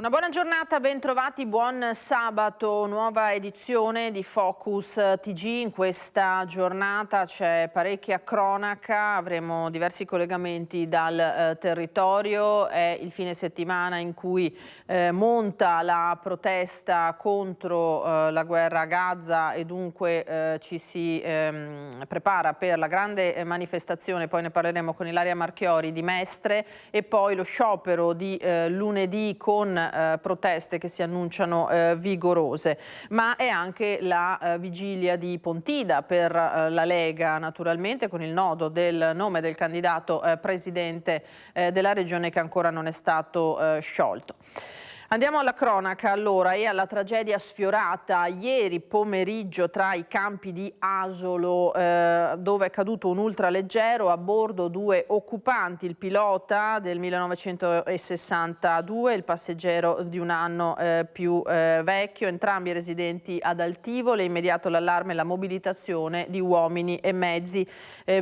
Una buona giornata, ben trovati, buon sabato, nuova edizione di Focus TG. In questa giornata c'è parecchia cronaca, avremo diversi collegamenti dal territorio, è il fine settimana in cui monta la protesta contro la guerra a Gaza e dunque ci si prepara per la grande manifestazione, poi ne parleremo con Ilaria Marchiori di Mestre, e poi lo sciopero di lunedì con proteste che si annunciano vigorose, ma è anche la vigilia di Pontida per la Lega, naturalmente, con il nodo del nome del candidato presidente della regione che ancora non è stato sciolto. Andiamo alla cronaca allora e alla tragedia sfiorata ieri pomeriggio tra i campi di Asolo dove è caduto un ultraleggero, a bordo 2 occupanti, il pilota del 1962 e il passeggero di un anno più vecchio, entrambi residenti ad Altivole. Immediato l'allarme e la mobilitazione di uomini e mezzi,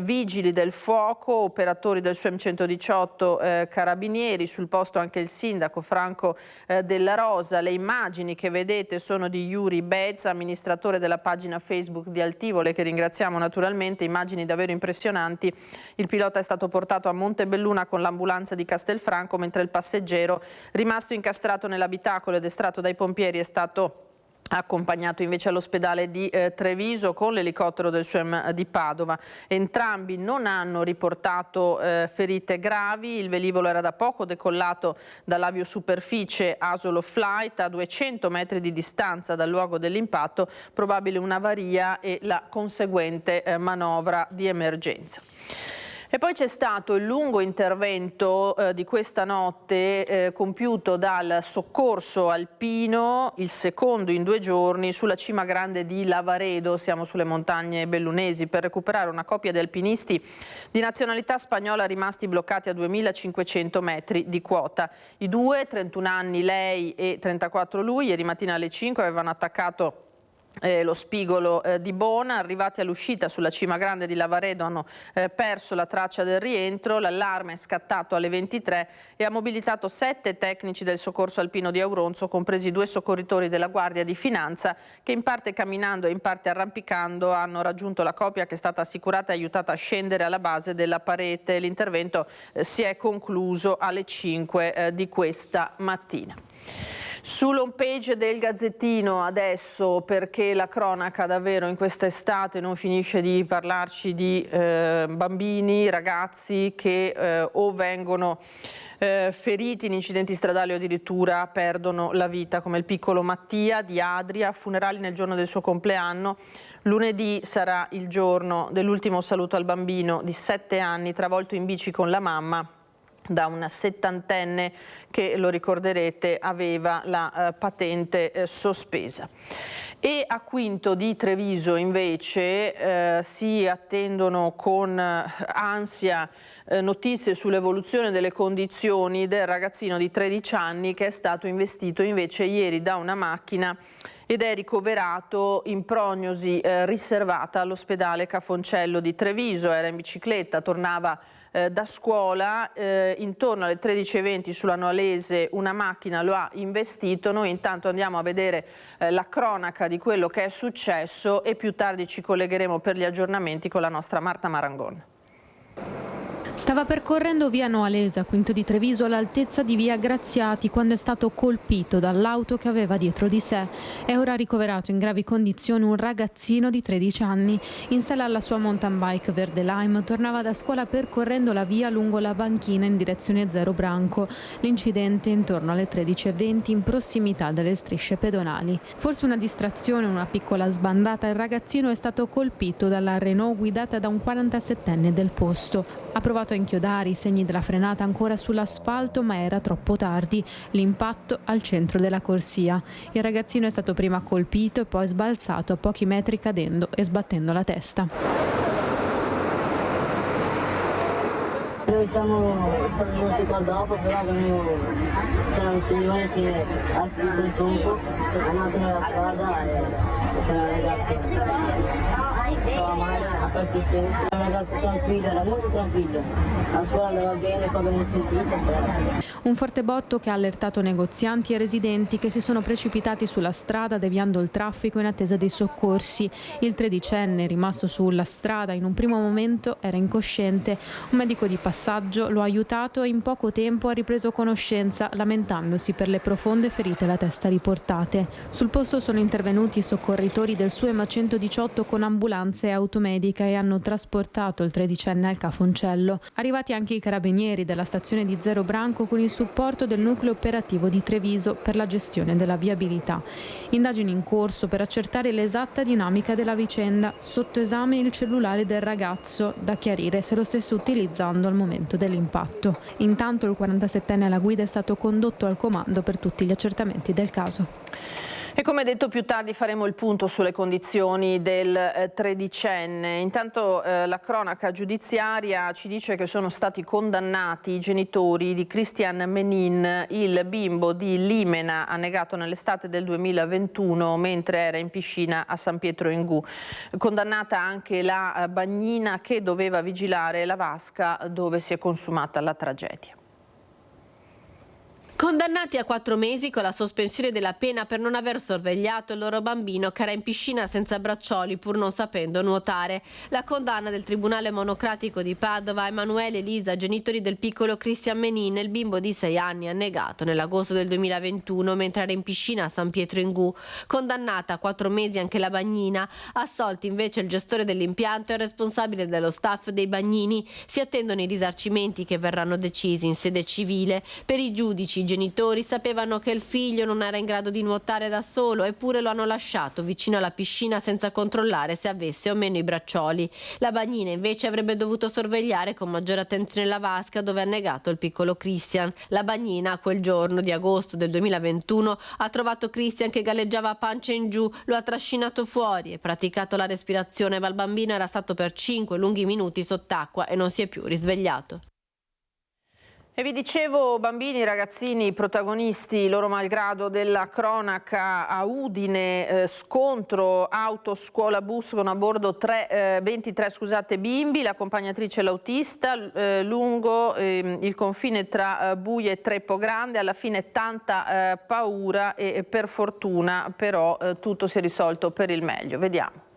vigili del fuoco, operatori del SUEM 118, carabinieri, sul posto anche il sindaco Franco della Rosa. Le immagini che vedete sono di Yuri Bez, amministratore della pagina Facebook di Altivole, che ringraziamo naturalmente, immagini davvero impressionanti. Il pilota è stato portato a Montebelluna con l'ambulanza di Castelfranco, mentre il passeggero, rimasto incastrato nell'abitacolo ed estratto dai pompieri, è stato accompagnato invece all'ospedale di Treviso con l'elicottero del SUEM di Padova. Entrambi non hanno riportato ferite gravi, il velivolo era da poco decollato dall'aviosuperficie Asolo Flight a 200 metri di distanza dal luogo dell'impatto, probabile un'avaria e la conseguente manovra di emergenza. E poi c'è stato il lungo intervento di questa notte compiuto dal soccorso alpino, il secondo in 2 giorni, sulla cima grande di Lavaredo, siamo sulle montagne bellunesi, per recuperare una coppia di alpinisti di nazionalità spagnola rimasti bloccati a 2500 metri di quota. I due, 31 anni lei e 34 lui, ieri mattina alle 5 avevano attaccato lo spigolo di Bona. Arrivati all'uscita sulla cima grande di Lavaredo hanno perso la traccia del rientro, l'allarme è scattato alle 23 e ha mobilitato 7 tecnici del soccorso alpino di Auronzo, compresi 2 soccorritori della Guardia di Finanza, che in parte camminando e in parte arrampicando hanno raggiunto la coppia, che è stata assicurata e aiutata a scendere alla base della parete. L'intervento si è concluso alle 5 di questa mattina. Sull'home page del Gazzettino adesso, perché la cronaca davvero in questa estate non finisce di parlarci di bambini, ragazzi che o vengono feriti in incidenti stradali o addirittura perdono la vita, come il piccolo Mattia di Adria, funerali nel giorno del suo compleanno. Lunedì sarà il giorno dell'ultimo saluto al bambino di 7 anni, travolto in bici con la mamma da una 70enne che, lo ricorderete, aveva la patente sospesa. E a Quinto di Treviso invece si attendono con ansia notizie sull'evoluzione delle condizioni del ragazzino di 13 anni che è stato investito invece ieri da una macchina ed è ricoverato in prognosi riservata all'ospedale Cafoncello di Treviso. Era in bicicletta, tornava da scuola, intorno alle 13:20 sulla Noalese una macchina lo ha investito. Noi intanto andiamo a vedere la cronaca di quello che è successo e più tardi ci collegheremo per gli aggiornamenti con la nostra Marta Marangon. Stava percorrendo via Noalese a Quinto di Treviso all'altezza di via Graziati quando è stato colpito dall'auto che aveva dietro di sé. È ora ricoverato in gravi condizioni un ragazzino di 13 anni. In sella alla sua mountain bike verde lime tornava da scuola percorrendo la via lungo la banchina in direzione Zero Branco. L'incidente intorno alle 13:20 in prossimità delle strisce pedonali. Forse una distrazione, una piccola sbandata, il ragazzino è stato colpito dalla Renault guidata da un 47enne del posto. Ha provato a inchiodare i segni della frenata ancora sull'asfalto, ma era troppo tardi. L'impatto al centro della corsia. Il ragazzino è stato prima colpito e poi sbalzato a pochi metri, cadendo e sbattendo la testa. Noi siamo venuti qua dopo, però c'era un signore che ha sentito il colpo, è andato nella strada e c'era un ragazzo stava male, ha perso il senso. Era un ragazzo tranquillo, era molto tranquillo. La scuola andava bene, poi abbiamo sentito. Un forte botto che ha allertato negozianti e residenti che si sono precipitati sulla strada deviando il traffico in attesa dei soccorsi. Il 13enne, rimasto sulla strada, in un primo momento era incosciente. Un medico di passaggio lo ha aiutato e in poco tempo ha ripreso conoscenza, lamentandosi per le profonde ferite alla testa riportate. Sul posto sono intervenuti i soccorritori del SUEMA 118 con ambulanza e automedica e hanno trasportato il 13enne al Cafoncello. Arrivati anche i carabinieri della stazione di Zero Branco con il supporto del nucleo operativo di Treviso per la gestione della viabilità. Indagini in corso per accertare l'esatta dinamica della vicenda. Sotto esame il cellulare del ragazzo, da chiarire se lo stesse utilizzando al momento dell'impatto. Intanto il 47enne alla guida è stato condotto al comando per tutti gli accertamenti del caso. E come detto, più tardi faremo il punto sulle condizioni del tredicenne. Intanto la cronaca giudiziaria ci dice che sono stati condannati i genitori di Christian Menin, il bimbo di Limena annegato nell'estate del 2021 mentre era in piscina a San Pietro in Gu. Condannata anche la bagnina che doveva vigilare la vasca dove si è consumata la tragedia. Condannati a 4 mesi con la sospensione della pena per non aver sorvegliato il loro bambino che era in piscina senza braccioli pur non sapendo nuotare. La condanna del Tribunale Monocratico di Padova a Emanuele e Elisa, genitori del piccolo Christian Menin, il bimbo di 6 anni annegato nell'agosto del 2021 mentre era in piscina a San Pietro in Gu. Condannata a 4 mesi anche la bagnina, assolti invece il gestore dell'impianto e il responsabile dello staff dei bagnini. Si attendono i risarcimenti che verranno decisi in sede civile. Per i giudici, i genitori sapevano che il figlio non era in grado di nuotare da solo, eppure lo hanno lasciato vicino alla piscina senza controllare se avesse o meno i braccioli. La bagnina invece avrebbe dovuto sorvegliare con maggiore attenzione la vasca dove è annegato il piccolo Christian. La bagnina, quel giorno di agosto del 2021, ha trovato Christian che galleggiava a pancia in giù, lo ha trascinato fuori e praticato la respirazione, ma il bambino era stato per 5 lunghi minuti sott'acqua e non si è più risvegliato. E vi dicevo, bambini, ragazzini, protagonisti loro malgrado della cronaca a Udine, scontro auto scuola bus con a bordo 23 bimbi, l'accompagnatrice e l'autista, lungo il confine tra Buia e Treppo Grande, alla fine tanta paura e per fortuna però tutto si è risolto per il meglio. Vediamo.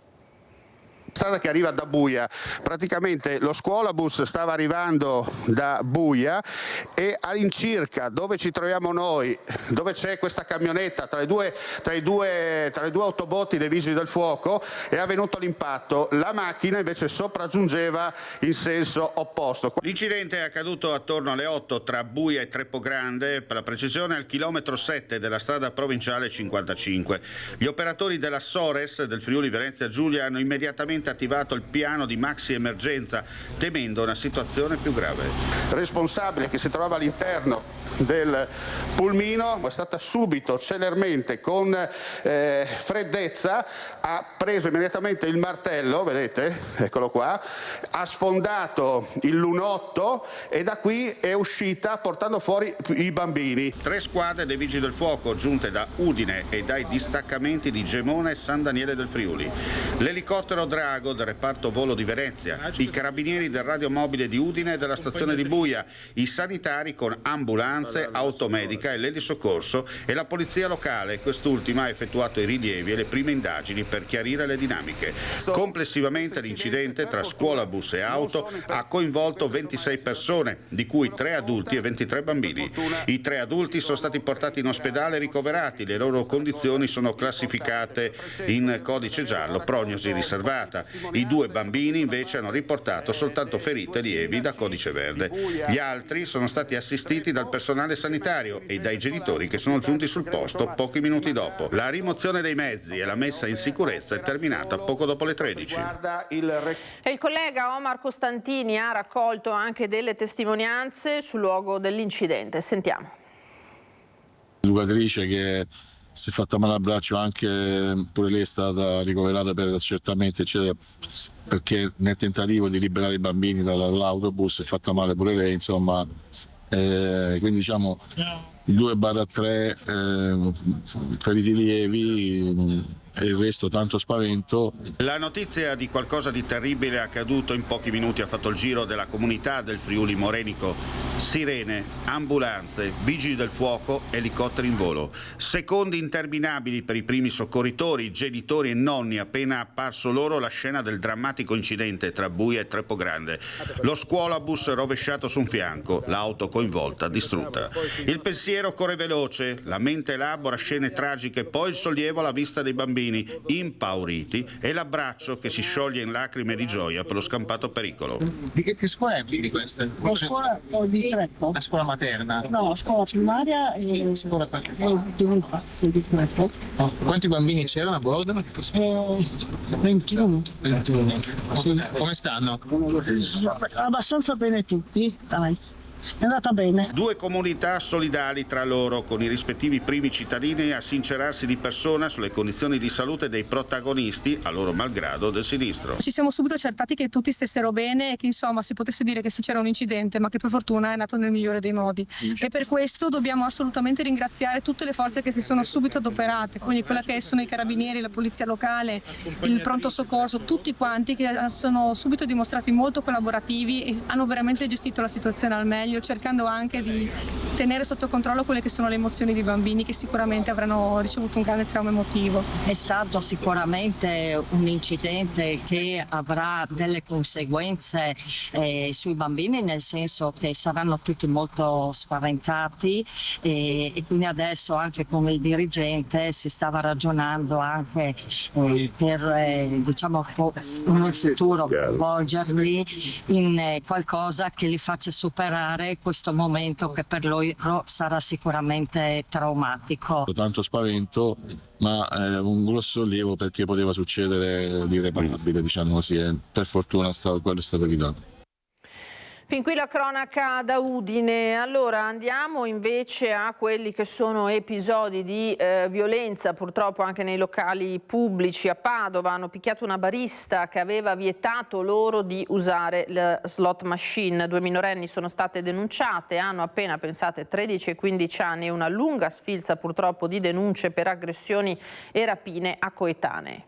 Strada che arriva da Buia, praticamente lo scuolabus stava arrivando da Buia e all'incirca dove ci troviamo noi, dove c'è questa camionetta tra i due autobotti dei vigili del fuoco, è avvenuto l'impatto. La macchina invece sopraggiungeva in senso opposto. L'incidente è accaduto attorno alle 8 tra Buia e Treppo Grande, per la precisione al chilometro 7 della strada provinciale 55. Gli operatori della Sores del Friuli Venezia Giulia hanno immediatamente attivato il piano di maxi emergenza temendo una situazione più grave. Il responsabile che si trovava all'interno del pulmino è stata subito, celermente, con freddezza, ha preso immediatamente il martello, vedete, eccolo qua, ha sfondato il lunotto e da qui è uscita portando fuori i bambini. 3 squadre dei vigili del fuoco giunte da Udine e dai distaccamenti di Gemona e San Daniele del Friuli. L'elicottero Drago del reparto volo di Venezia, i carabinieri del radiomobile di Udine e della stazione di Buia, i sanitari con ambulanze, automedica e l'elisoccorso e la polizia locale. Quest'ultima ha effettuato i rilievi e le prime indagini per chiarire le dinamiche. Complessivamente l'incidente tra scuola, bus e auto ha coinvolto 26 persone, di cui 3 adulti e 23 bambini. I 3 adulti sono stati portati in ospedale e ricoverati. Le loro condizioni sono classificate in codice giallo, prognosi riservata. I 2 bambini invece hanno riportato soltanto ferite lievi da codice verde. Gli altri sono stati assistiti dal personale sanitario e dai genitori che sono giunti sul posto pochi minuti dopo. La rimozione dei mezzi e la messa in sicurezza è terminata poco dopo le 13. E il collega Omar Costantini ha raccolto anche delle testimonianze sul luogo dell'incidente. Sentiamo. Educatrice che si è fatta male al braccio, anche pure lei è stata ricoverata per accertamenti eccetera, perché nel tentativo di liberare i bambini dall'autobus è fatta male pure lei, insomma, quindi diciamo 2/3 feriti lievi e il resto tanto spavento. La notizia di qualcosa di terribile accaduto in pochi minuti ha fatto il giro della comunità del Friuli Morenico. Sirene, ambulanze, vigili del fuoco, elicotteri in volo. Secondi interminabili per i primi soccorritori, genitori e nonni appena apparso loro la scena del drammatico incidente tra Buia e Trepogrande. Lo scuolabus rovesciato su un fianco, l'auto coinvolta, distrutta. Il pensiero corre veloce, la mente elabora scene tragiche, poi il sollievo alla vista dei bambini impauriti e l'abbraccio che si scioglie in lacrime di gioia per lo scampato pericolo. Di che scuola è di queste? La scuola di Treppo. La scuola materna? No, scuola primaria e scuola di Monfazzo di Treppo. Quanti bambini c'erano a bordo? 21. 21. Come stanno? Abbastanza bene tutti, dai. È andata bene. Due comunità solidali tra loro, con i rispettivi primi cittadini a sincerarsi di persona sulle condizioni di salute dei protagonisti, a loro malgrado, del sinistro. Ci siamo subito accertati che tutti stessero bene e che insomma si potesse dire che se c'era un incidente, ma che per fortuna è nato nel migliore dei modi. E per questo dobbiamo assolutamente ringraziare tutte le forze che si sono subito adoperate, quindi quella che sono i carabinieri, la polizia locale, il pronto soccorso, tutti quanti che sono subito dimostrati molto collaborativi e hanno veramente gestito la situazione al meglio, cercando anche di tenere sotto controllo quelle che sono le emozioni dei bambini che sicuramente avranno ricevuto un grande trauma emotivo. È stato sicuramente un incidente che avrà delle conseguenze sui bambini, nel senso che saranno tutti molto spaventati e quindi adesso anche con il dirigente si stava ragionando anche per diciamo in futuro coinvolgerli in qualcosa che li faccia superare questo momento che per loro sarà sicuramente traumatico. Tanto spavento, ma un grosso sollievo perché poteva succedere l'irreparabile, diciamo così, e per fortuna quello è stato evitato. Fin qui la cronaca da Udine. Allora andiamo invece a quelli che sono episodi di violenza purtroppo anche nei locali pubblici. A Padova hanno picchiato una barista che aveva vietato loro di usare la slot machine. 2 minorenni sono state denunciate, hanno appena, pensate, 13 e 15 anni e una lunga sfilza purtroppo di denunce per aggressioni e rapine a coetanee.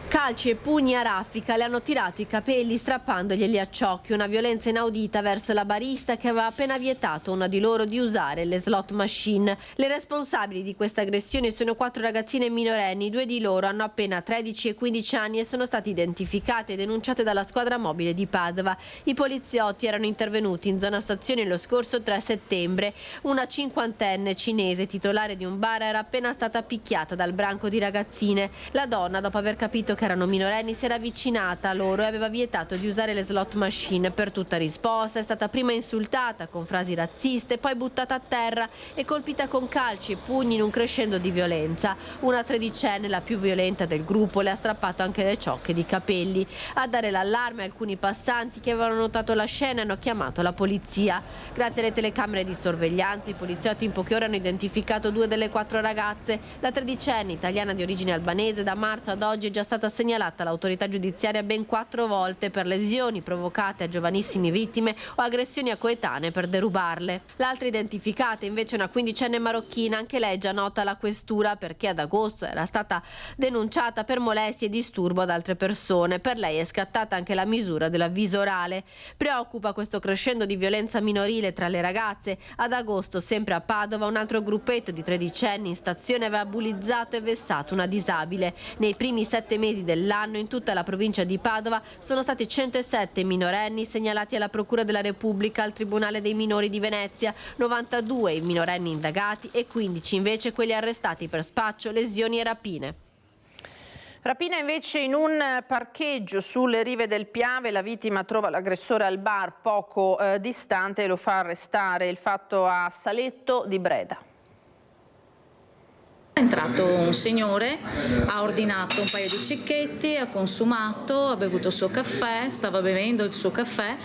Calci e pugni a raffica le hanno tirato i capelli strappandoglieli a ciocchi, una violenza inaudita verso la barista che aveva appena vietato a una di loro di usare le slot machine. Le responsabili di queste aggressioni sono 4 ragazzine minorenni, 2 di loro hanno appena 13 e 15 anni e sono state identificate e denunciate dalla squadra mobile di Padova. I poliziotti erano intervenuti in zona stazione lo scorso 3 settembre. Una 50enne cinese titolare di un bar era appena stata picchiata dal branco di ragazzine. La donna, dopo aver capito che erano minorenni, si era avvicinata a loro e aveva vietato di usare le slot machine. Per tutta risposta è stata prima insultata con frasi razziste, poi buttata a terra e colpita con calci e pugni in un crescendo di violenza. Una 13enne, la più violenta del gruppo, le ha strappato anche le ciocche di capelli. A dare l'allarme alcuni passanti che avevano notato la scena hanno chiamato la polizia. Grazie alle telecamere di sorveglianza i poliziotti in poche ore hanno identificato 2 delle 4 ragazze. La 13enne, italiana di origine albanese, da marzo ad oggi è già stata segnalata all'autorità giudiziaria ben 4 volte per lesioni provocate a giovanissime vittime o aggressioni a coetanee per derubarle. L'altra identificata invece è una 15enne marocchina, anche lei già nota alla questura perché ad agosto era stata denunciata per molestie e disturbo ad altre persone. Per lei è scattata anche la misura dell'avviso orale. Preoccupa questo crescendo di violenza minorile tra le ragazze. Ad agosto, sempre a Padova, un altro gruppetto di 13enni in stazione aveva bullizzato e vessato una disabile. Nei primi 7 mesi dell'anno in tutta la provincia di Padova sono stati 107 minorenni segnalati alla Procura della Repubblica, al Tribunale dei minori di Venezia, 92 i minorenni indagati e 15 invece quelli arrestati per spaccio, lesioni e rapine. Rapina invece in un parcheggio sulle rive del Piave, la vittima trova l'aggressore al bar poco distante e lo fa arrestare. Il fatto a Saletto di Breda. È entrato entrato un signore, ha ordinato un paio di cicchetti, ha consumato, ha bevuto il suo caffè, stava bevendo il suo caffè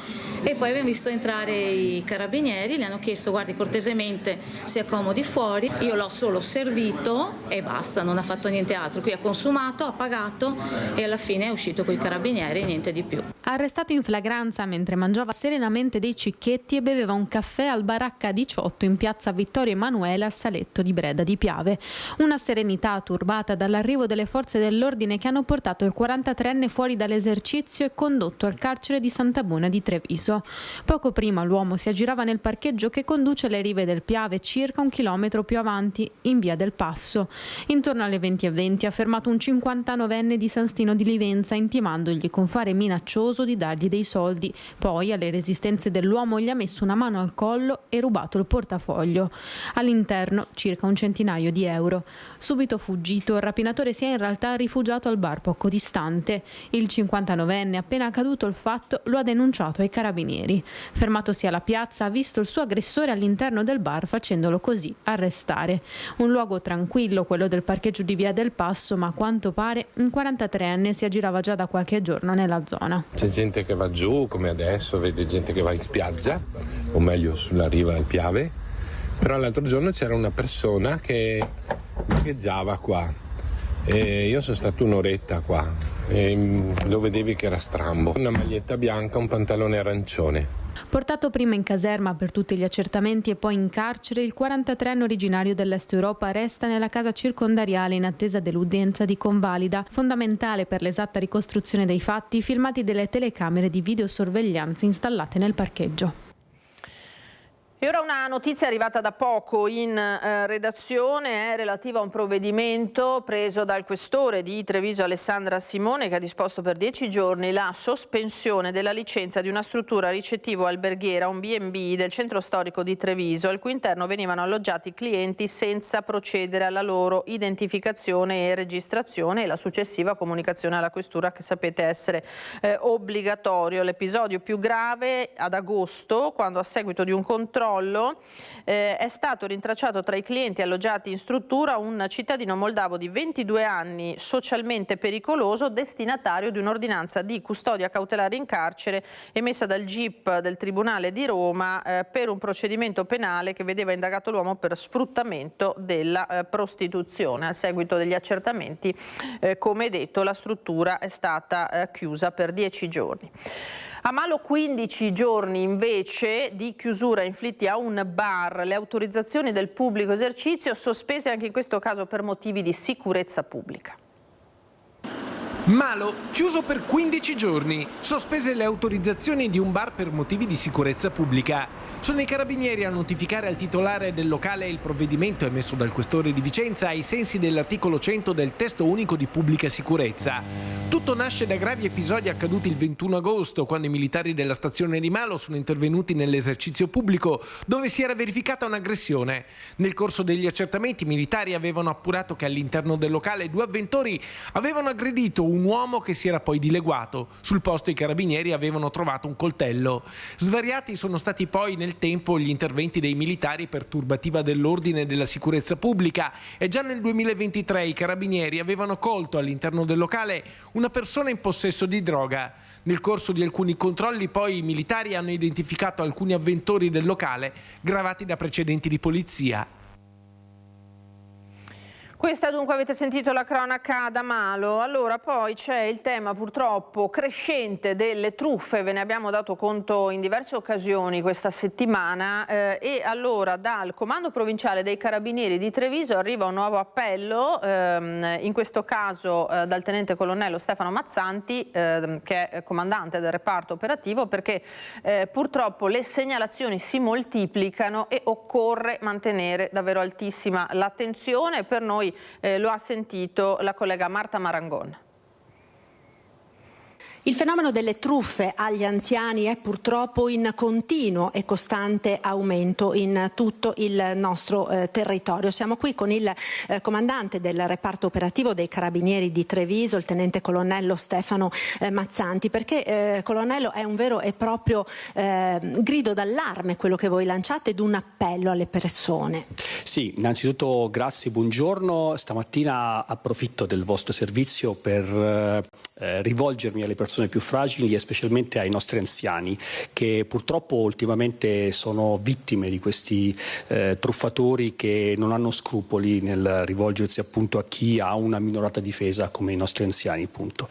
e poi abbiamo visto entrare i carabinieri, gli hanno chiesto guardi cortesemente si accomodi fuori, io l'ho solo servito e basta, non ha fatto niente altro, qui ha consumato, ha pagato e alla fine è uscito con i carabinieri e niente di più. Arrestato in flagranza mentre mangiava serenamente dei cicchetti e beveva un caffè al Baracca 18 in piazza Vittorio Emanuele al Saletto di Breda di Piave. Una serenità turbata dall'arrivo delle forze dell'ordine che hanno portato il 43enne fuori dall'esercizio e condotto al carcere di Sant'Abona di Treviso. Poco prima l'uomo si aggirava nel parcheggio che conduce alle rive del Piave, circa 1 chilometro più avanti, in via del Passo. Intorno alle 20:20 ha fermato un 59enne di San Stino di Livenza, intimandogli con fare minaccioso di dargli dei soldi. Poi, alle resistenze dell'uomo, gli ha messo una mano al collo e rubato il portafoglio. All'interno circa un centinaio di euro. Subito fuggito, il rapinatore si è in realtà rifugiato al bar poco distante. Il 59enne, appena accaduto il fatto, lo ha denunciato ai carabinieri. Fermatosi alla piazza, ha visto il suo aggressore all'interno del bar, facendolo così arrestare. Un luogo tranquillo, quello del parcheggio di via del Passo, ma a quanto pare un 43enne si aggirava già da qualche giorno nella zona. C'è gente che va giù, come adesso, vede gente che va in spiaggia, o meglio sulla riva del Piave, però l'altro giorno c'era una persona che parcheggiava qua e io sono stato un'oretta qua e lo vedevi che era strambo, una maglietta bianca, un pantalone arancione. Portato prima in caserma per tutti gli accertamenti e poi in carcere, il 43enne originario dell'Est Europa resta nella casa circondariale in attesa dell'udienza di convalida. Fondamentale per l'esatta ricostruzione dei fatti i filmati delle telecamere di videosorveglianza installate nel parcheggio. E ora una notizia arrivata da poco in redazione è relativa a un provvedimento preso dal questore di Treviso Alessandra Simone, che ha disposto per 10 giorni la sospensione della licenza di una struttura ricettivo-alberghiera, un B&B del centro storico di Treviso, al cui interno venivano alloggiati clienti senza procedere alla loro identificazione e registrazione e la successiva comunicazione alla questura, che sapete essere obbligatorio. L'episodio più grave ad agosto, quando a seguito di un controllo è stato rintracciato tra i clienti alloggiati in struttura un cittadino moldavo di 22 anni, socialmente pericoloso, destinatario di un'ordinanza di custodia cautelare in carcere emessa dal GIP del Tribunale di Roma per un procedimento penale che vedeva indagato l'uomo per sfruttamento della prostituzione. A seguito degli accertamenti, come detto, la struttura è stata chiusa per 10 giorni. A Malo 15 giorni invece di chiusura inflitti a un bar, le autorizzazioni del pubblico esercizio sospese anche in questo caso per motivi di sicurezza pubblica. Malo, chiuso per 15 giorni, sospese le autorizzazioni di un bar per motivi di sicurezza pubblica. Sono i carabinieri a notificare al titolare del locale il provvedimento emesso dal questore di Vicenza ai sensi dell'articolo 100 del testo unico di pubblica sicurezza. Tutto nasce da gravi episodi accaduti il 21 agosto, quando i militari della stazione di Malo sono intervenuti nell'esercizio pubblico, dove si era verificata un'aggressione. Nel corso degli accertamenti, i militari avevano appurato che all'interno del locale 2 avventori avevano aggredito un uomo che si era poi dileguato. Sul posto i carabinieri avevano trovato un coltello. Svariati sono stati poi nel tempo gli interventi dei militari per turbativa dell'ordine e della sicurezza pubblica e già nel 2023 i carabinieri avevano colto all'interno del locale una persona in possesso di droga. Nel corso di alcuni controlli poi i militari hanno identificato alcuni avventori del locale gravati da precedenti di polizia. Questa dunque avete sentito la cronaca da Malo. Allora poi c'è il tema purtroppo crescente delle truffe, ve ne abbiamo dato conto in diverse occasioni questa settimana e allora dal Comando Provinciale dei Carabinieri di Treviso arriva un nuovo appello, in questo caso dal Tenente Colonnello Stefano Mazzanti che è comandante del reparto operativo, perché purtroppo le segnalazioni si moltiplicano e occorre mantenere davvero altissima l'attenzione. Per noi lo ha sentito la collega Marta Marangon. Il fenomeno delle truffe agli anziani è purtroppo in continuo e costante aumento in tutto il nostro territorio. Siamo qui con il comandante del reparto operativo dei Carabinieri di Treviso, il tenente colonnello Stefano Mazzanti, perché colonnello è un vero e proprio grido d'allarme quello che voi lanciate ed un appello alle persone. Sì, innanzitutto grazie, buongiorno. Stamattina approfitto del vostro servizio per rivolgermi alle persone più fragili e specialmente ai nostri anziani che purtroppo ultimamente sono vittime di questi truffatori che non hanno scrupoli nel rivolgersi appunto a chi ha una minorata difesa come i nostri anziani appunto.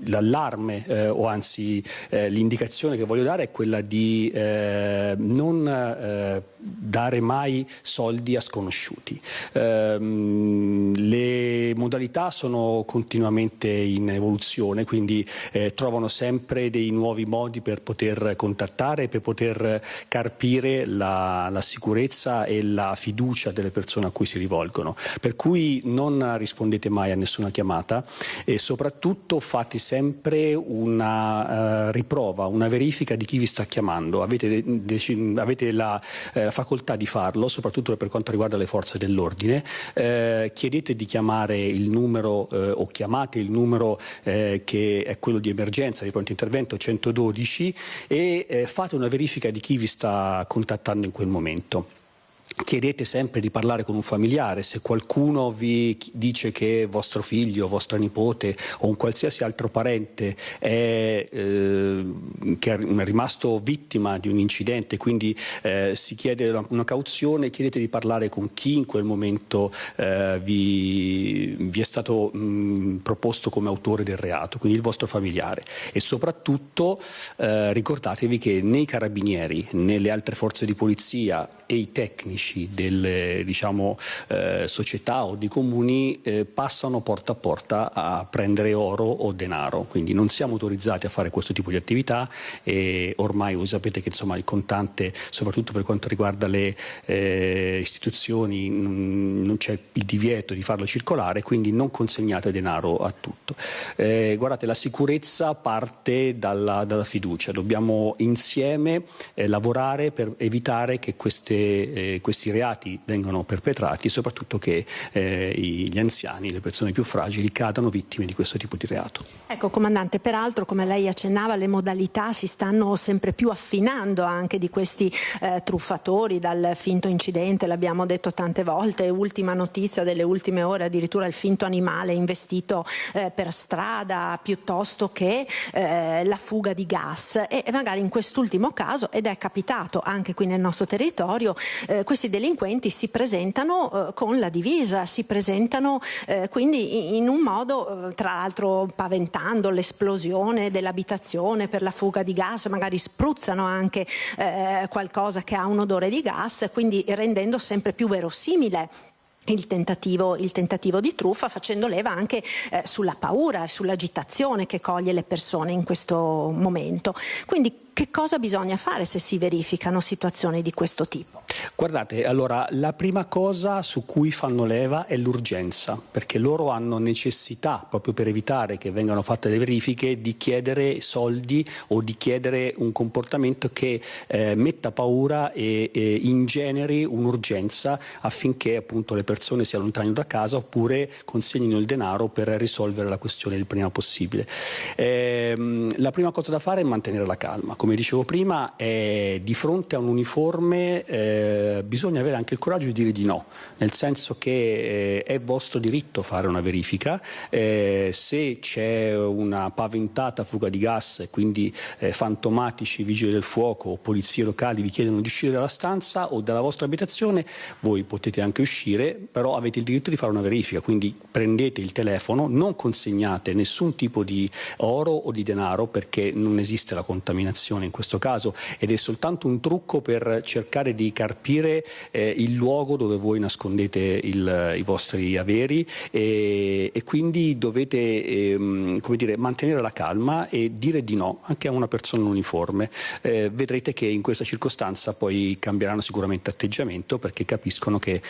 L'allarme o anzi l'indicazione che voglio dare è quella di non dare mai soldi a sconosciuti. Le modalità sono continuamente in evoluzione, quindi trovano sempre dei nuovi modi per poter contattare, per poter carpire la sicurezza e la fiducia delle persone a cui si rivolgono. Per cui non rispondete mai a nessuna chiamata e soprattutto fate sempre una riprova, una verifica di chi vi sta chiamando. Avete la facoltà di farlo, soprattutto per quanto riguarda le forze dell'ordine. Chiedete di chiamare il numero o chiamate il numero che è quello di emergenza, di pronto intervento 112 e fate una verifica di chi vi sta contattando in quel momento. Chiedete sempre di parlare con un familiare. Se qualcuno vi dice che vostro figlio, vostra nipote o un qualsiasi altro parente che è rimasto vittima di un incidente, quindi si chiede una cauzione, chiedete di parlare con chi in quel momento vi è stato proposto come autore del reato, quindi il vostro familiare. E soprattutto ricordatevi che né i carabinieri né le altre forze di polizia e i tecnici delle società o di comuni passano porta a porta a prendere oro o denaro, quindi non siamo autorizzati a fare questo tipo di attività e ormai voi sapete che insomma il contante, soprattutto per quanto riguarda le istituzioni, non c'è il divieto di farlo circolare, quindi non consegnate denaro a tutto. Guardate, la sicurezza parte dalla fiducia, dobbiamo insieme lavorare per evitare che questi reati vengano perpetrati e soprattutto che gli anziani, le persone più fragili cadano vittime di questo tipo di reato. Ecco comandante, peraltro come lei accennava le modalità si stanno sempre più affinando anche di questi truffatori, dal finto incidente, l'abbiamo detto tante volte, ultima notizia delle ultime ore addirittura il finto animale investito per strada, piuttosto che la fuga di gas e magari in quest'ultimo caso, ed è capitato anche qui nel nostro territorio, questi delinquenti si presentano con la divisa, si presentano quindi in un modo tra l'altro paventando l'esplosione dell'abitazione per la fuga di gas, magari spruzzano anche qualcosa che ha un odore di gas, quindi rendendo sempre più verosimile il tentativo di truffa, facendo leva anche sulla paura, sull'agitazione che coglie le persone in questo momento. Quindi che cosa bisogna fare se si verificano situazioni di questo tipo? Guardate, allora la prima cosa su cui fanno leva è l'urgenza, perché loro hanno necessità, proprio per evitare che vengano fatte le verifiche, di chiedere soldi o di chiedere un comportamento che metta paura e ingeneri un'urgenza affinché appunto le persone si allontanino da casa oppure consegnino il denaro per risolvere la questione il prima possibile. La prima cosa da fare è mantenere la calma. Come dicevo prima, di fronte a un uniforme bisogna avere anche il coraggio di dire di no, nel senso che è vostro diritto fare una verifica. Se c'è una paventata fuga di gas e quindi fantomatici vigili del fuoco o polizie locali vi chiedono di uscire dalla stanza o dalla vostra abitazione, voi potete anche uscire, però avete il diritto di fare una verifica, quindi prendete il telefono, non consegnate nessun tipo di oro o di denaro perché non esiste la contaminazione l'abitazione in questo caso, ed è soltanto un trucco per cercare di carpire il luogo dove voi nascondete i vostri averi, e quindi dovete come dire, mantenere la calma e dire di no anche a una persona in uniforme. Vedrete che in questa circostanza poi cambieranno sicuramente atteggiamento, perché capiscono che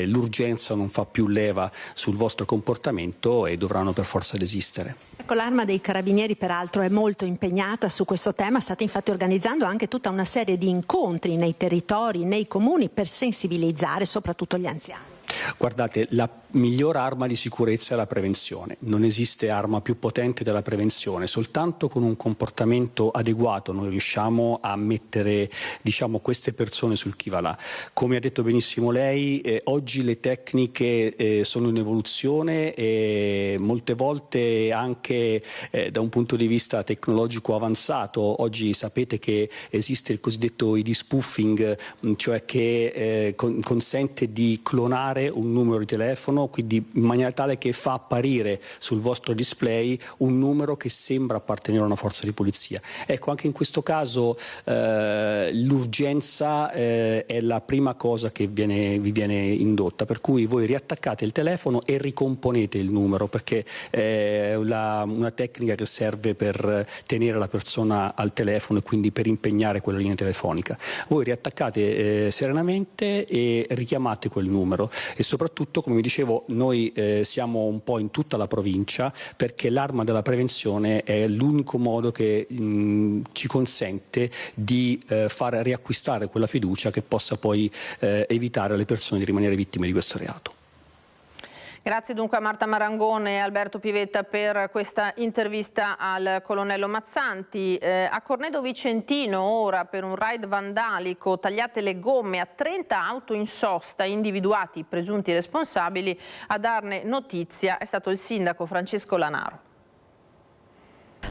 l'urgenza non fa più leva sul vostro comportamento e dovranno per forza desistere. Ecco, l'Arma dei Carabinieri peraltro è molto impegnata su questo tema, state infatti organizzando anche tutta una serie di incontri nei territori, nei comuni, per sensibilizzare soprattutto gli anziani. Guardate, la miglior arma di sicurezza è la prevenzione. Non esiste arma più potente della prevenzione. Soltanto con un comportamento adeguato noi riusciamo a mettere, diciamo, queste persone sul chi va là. Come ha detto benissimo lei, oggi le tecniche sono in evoluzione e molte volte anche da un punto di vista tecnologico avanzato. Oggi sapete che esiste il cosiddetto ID spoofing, cioè che consente di clonare un numero di telefono, quindi in maniera tale che fa apparire sul vostro display un numero che sembra appartenere a una forza di polizia. Ecco, anche in questo caso l'urgenza è la prima cosa che vi viene indotta, per cui voi riattaccate il telefono e ricomponete il numero, perché è una tecnica che serve per tenere la persona al telefono e quindi per impegnare quella linea telefonica. Voi riattaccate serenamente e richiamate quel numero, e soprattutto, come vi dicevo, noi siamo un po' in tutta la provincia, perché l'arma della prevenzione è l'unico modo che ci consente di far riacquistare quella fiducia che possa poi evitare alle persone di rimanere vittime di questo reato. Grazie dunque a Marta Marangone e Alberto Pivetta per questa intervista al colonnello Mazzanti. A Cornedo Vicentino ora, per un raid vandalico, tagliate le gomme a 30 auto in sosta, individuati i presunti responsabili. A darne notizia è stato il sindaco Francesco Lanaro.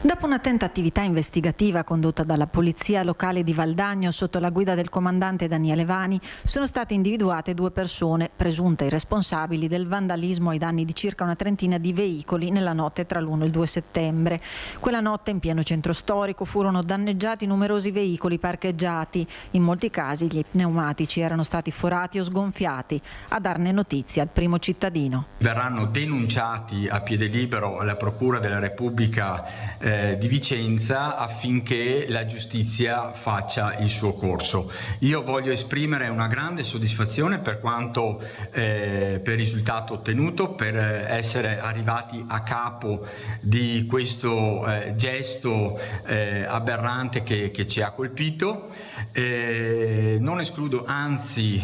Dopo un'attenta attività investigativa condotta dalla Polizia Locale di Valdagno sotto la guida del comandante Daniele Vani, sono state individuate 2 persone, presunte i responsabili del vandalismo ai danni di circa una trentina di veicoli nella notte tra l'1 e il 2 settembre. Quella notte, in pieno centro storico, furono danneggiati numerosi veicoli parcheggiati. In molti casi gli pneumatici erano stati forati o sgonfiati. A darne notizia il primo cittadino. Verranno denunciati a piede libero alla Procura della Repubblica di Vicenza, affinché la giustizia faccia il suo corso. Io voglio esprimere una grande soddisfazione per quanto per il risultato ottenuto, per essere arrivati a capo di questo gesto aberrante che ci ha colpito. Non escludo, anzi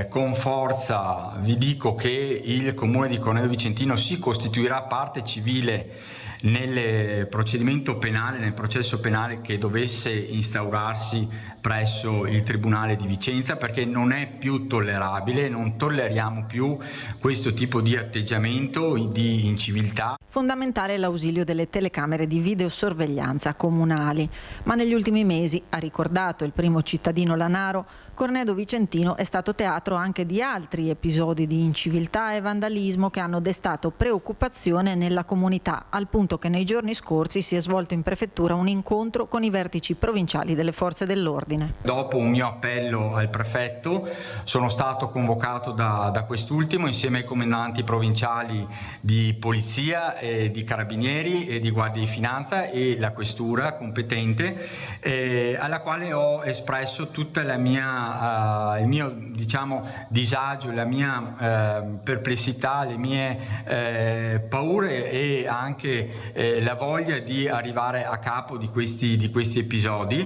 con forza vi dico che il Comune di Cornedo Vicentino si costituirà parte civile nel procedimento penale, nel processo penale che dovesse instaurarsi presso il Tribunale di Vicenza, perché non è più tollerabile, non tolleriamo più questo tipo di atteggiamento di inciviltà. Fondamentale l'ausilio delle telecamere di videosorveglianza comunali, ma negli ultimi mesi, ha ricordato il primo cittadino Lanaro, Cornedo Vicentino è stato teatro anche di altri episodi di inciviltà e vandalismo che hanno destato preoccupazione nella comunità, al punto che nei giorni scorsi si è svolto in prefettura un incontro con i vertici provinciali delle forze dell'ordine. Dopo un mio appello al prefetto sono stato convocato da quest'ultimo insieme ai comandanti provinciali di polizia, di carabinieri e di guardia di finanza e la questura competente, alla quale ho espresso tutta la mia il mio, diciamo, disagio, la mia perplessità, le mie paure e anche la voglia di arrivare a capo di questi episodi.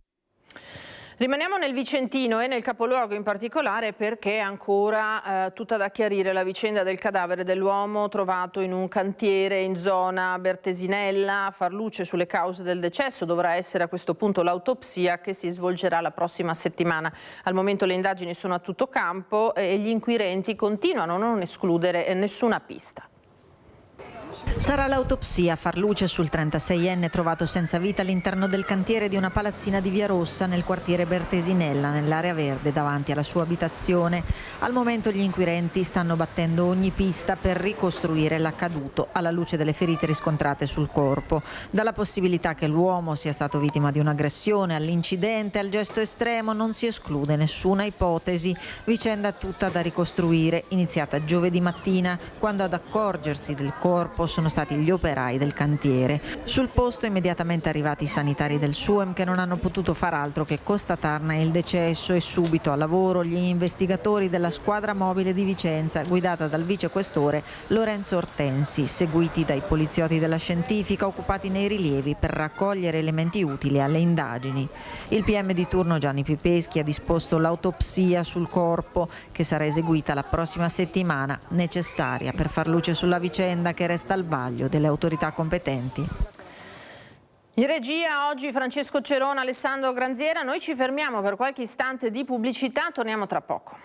Rimaniamo nel Vicentino e nel capoluogo in particolare, perché è ancora tutta da chiarire la vicenda del cadavere dell'uomo trovato in un cantiere in zona Bertesinella. A far luce sulle cause del decesso dovrà essere a questo punto l'autopsia, che si svolgerà la prossima settimana. Al momento le indagini sono a tutto campo e gli inquirenti continuano a non escludere nessuna pista. Sarà l'autopsia a far luce sul 36enne trovato senza vita all'interno del cantiere di una palazzina di Via Rossa nel quartiere Bertesinella, nell'area verde davanti alla sua abitazione. Al momento gli inquirenti stanno battendo ogni pista per ricostruire l'accaduto alla luce delle ferite riscontrate sul corpo. Dalla possibilità che l'uomo sia stato vittima di un'aggressione all'incidente al gesto estremo non si esclude nessuna ipotesi. Vicenda tutta da ricostruire, iniziata giovedì mattina, quando ad accorgersi del corpo sono stati gli operai del cantiere. Sul posto immediatamente arrivati i sanitari del SUEM che non hanno potuto far altro che constatarne il decesso e subito a lavoro gli investigatori della squadra mobile di Vicenza guidata dal vicequestore Lorenzo Ortensi, seguiti dai poliziotti della scientifica occupati nei rilievi per raccogliere elementi utili alle indagini. Il PM di turno Gianni Pipeschi ha disposto l'autopsia sul corpo che sarà eseguita la prossima settimana, necessaria per far luce sulla vicenda che resta al vaglio delle autorità competenti. In regia oggi Francesco Cerona, Alessandro Granziera. Noi ci fermiamo per qualche istante di pubblicità, torniamo tra poco.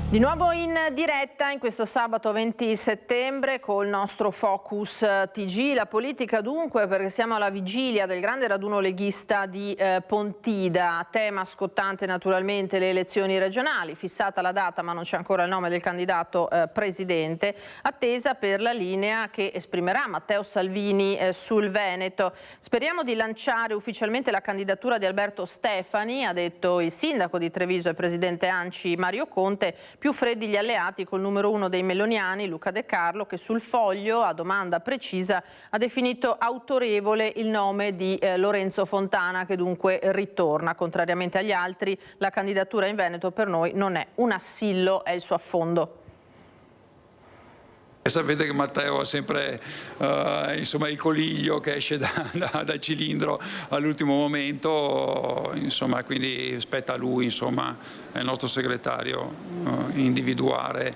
Di nuovo in diretta in questo sabato 20 settembre col nostro Focus TG, la politica dunque, perché siamo alla vigilia del grande raduno leghista di Pontida, tema scottante naturalmente le elezioni regionali, fissata la data ma non c'è ancora il nome del candidato presidente, attesa per la linea che esprimerà Matteo Salvini sul Veneto. Speriamo di lanciare ufficialmente la candidatura di Alberto Stefani, ha detto il sindaco di Treviso e presidente ANCI Mario Conte. Più freddi gli alleati col numero 1 dei meloniani, Luca De Carlo, che sul foglio, a domanda precisa, ha definito autorevole il nome di Lorenzo Fontana, che dunque ritorna. Contrariamente agli altri, la candidatura in Veneto per noi non è un assillo, è il suo affondo. Sapete che Matteo ha sempre insomma, il coliglio che esce dal cilindro all'ultimo momento, insomma, quindi spetta a lui, insomma, è il nostro segretario, individuare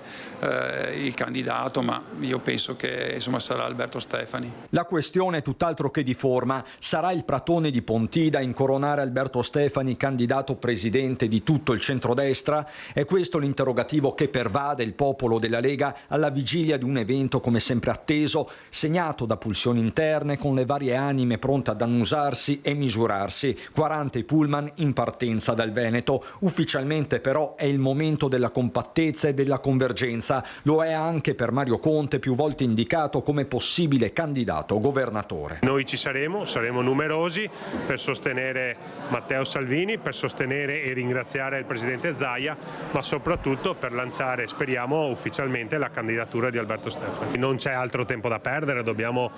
il candidato, ma io penso che insomma, sarà Alberto Stefani. La questione è tutt'altro che di forma. Sarà il Pratone di Pontida a incoronare Alberto Stefani candidato presidente di tutto il centrodestra? È questo l'interrogativo che pervade il popolo della Lega alla vigilia di un evento come sempre atteso, segnato da pulsioni interne con le varie anime pronte ad annusarsi e misurarsi. 40 i pullman in partenza dal Veneto. Ufficialmente però è il momento della compattezza e della convergenza. Lo è anche per Mario Conte, più volte indicato come possibile candidato governatore. Noi ci saremo numerosi per sostenere Matteo Salvini, per sostenere e ringraziare il presidente Zaia, ma soprattutto per lanciare, speriamo, ufficialmente la candidatura di Alberto Stefani. Non c'è altro tempo da perdere, dobbiamo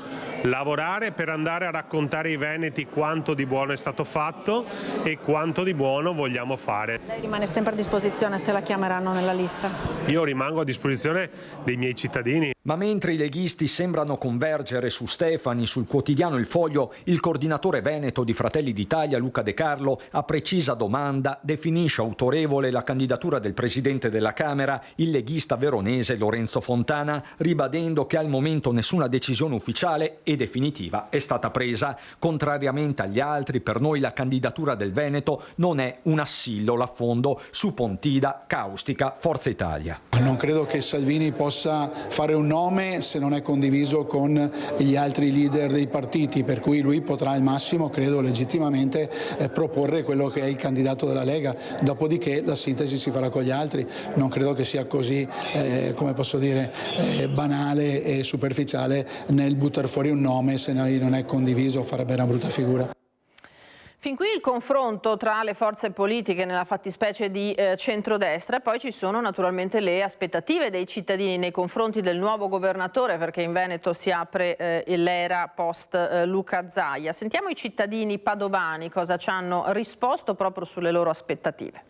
lavorare per andare a raccontare ai veneti quanto di buono è stato fatto e quanto di buono vogliamo fare. Lei rimane sempre a disposizione se la chiameranno nella lista? Io rimango a disposizione dei miei cittadini. Ma mentre i leghisti sembrano convergere su Stefani, sul quotidiano Il Foglio, il coordinatore veneto di Fratelli d'Italia, Luca De Carlo, a precisa domanda definisce autorevole la candidatura del presidente della Camera, il leghista veronese Lorenzo Fontana, ribadendo che al momento nessuna decisione ufficiale e definitiva è stata presa. Contrariamente agli altri, per noi la candidatura del Veneto non è un assillo, l'affondo su Pontida, caustica Forza Italia. Non credo che Salvini possa fare un nome se non è condiviso con gli altri leader dei partiti, per cui lui potrà al massimo, credo legittimamente, proporre quello che è il candidato della Lega, dopodiché la sintesi si farà con gli altri. Non credo che sia così, come posso dire, banale e superficiale nel buttare fuori un nome se non è condiviso, farebbe una brutta figura. Fin qui il confronto tra le forze politiche nella fattispecie di centrodestra, e poi ci sono naturalmente le aspettative dei cittadini nei confronti del nuovo governatore, perché in Veneto si apre l'era post Luca Zaia. Sentiamo i cittadini padovani cosa ci hanno risposto proprio sulle loro aspettative.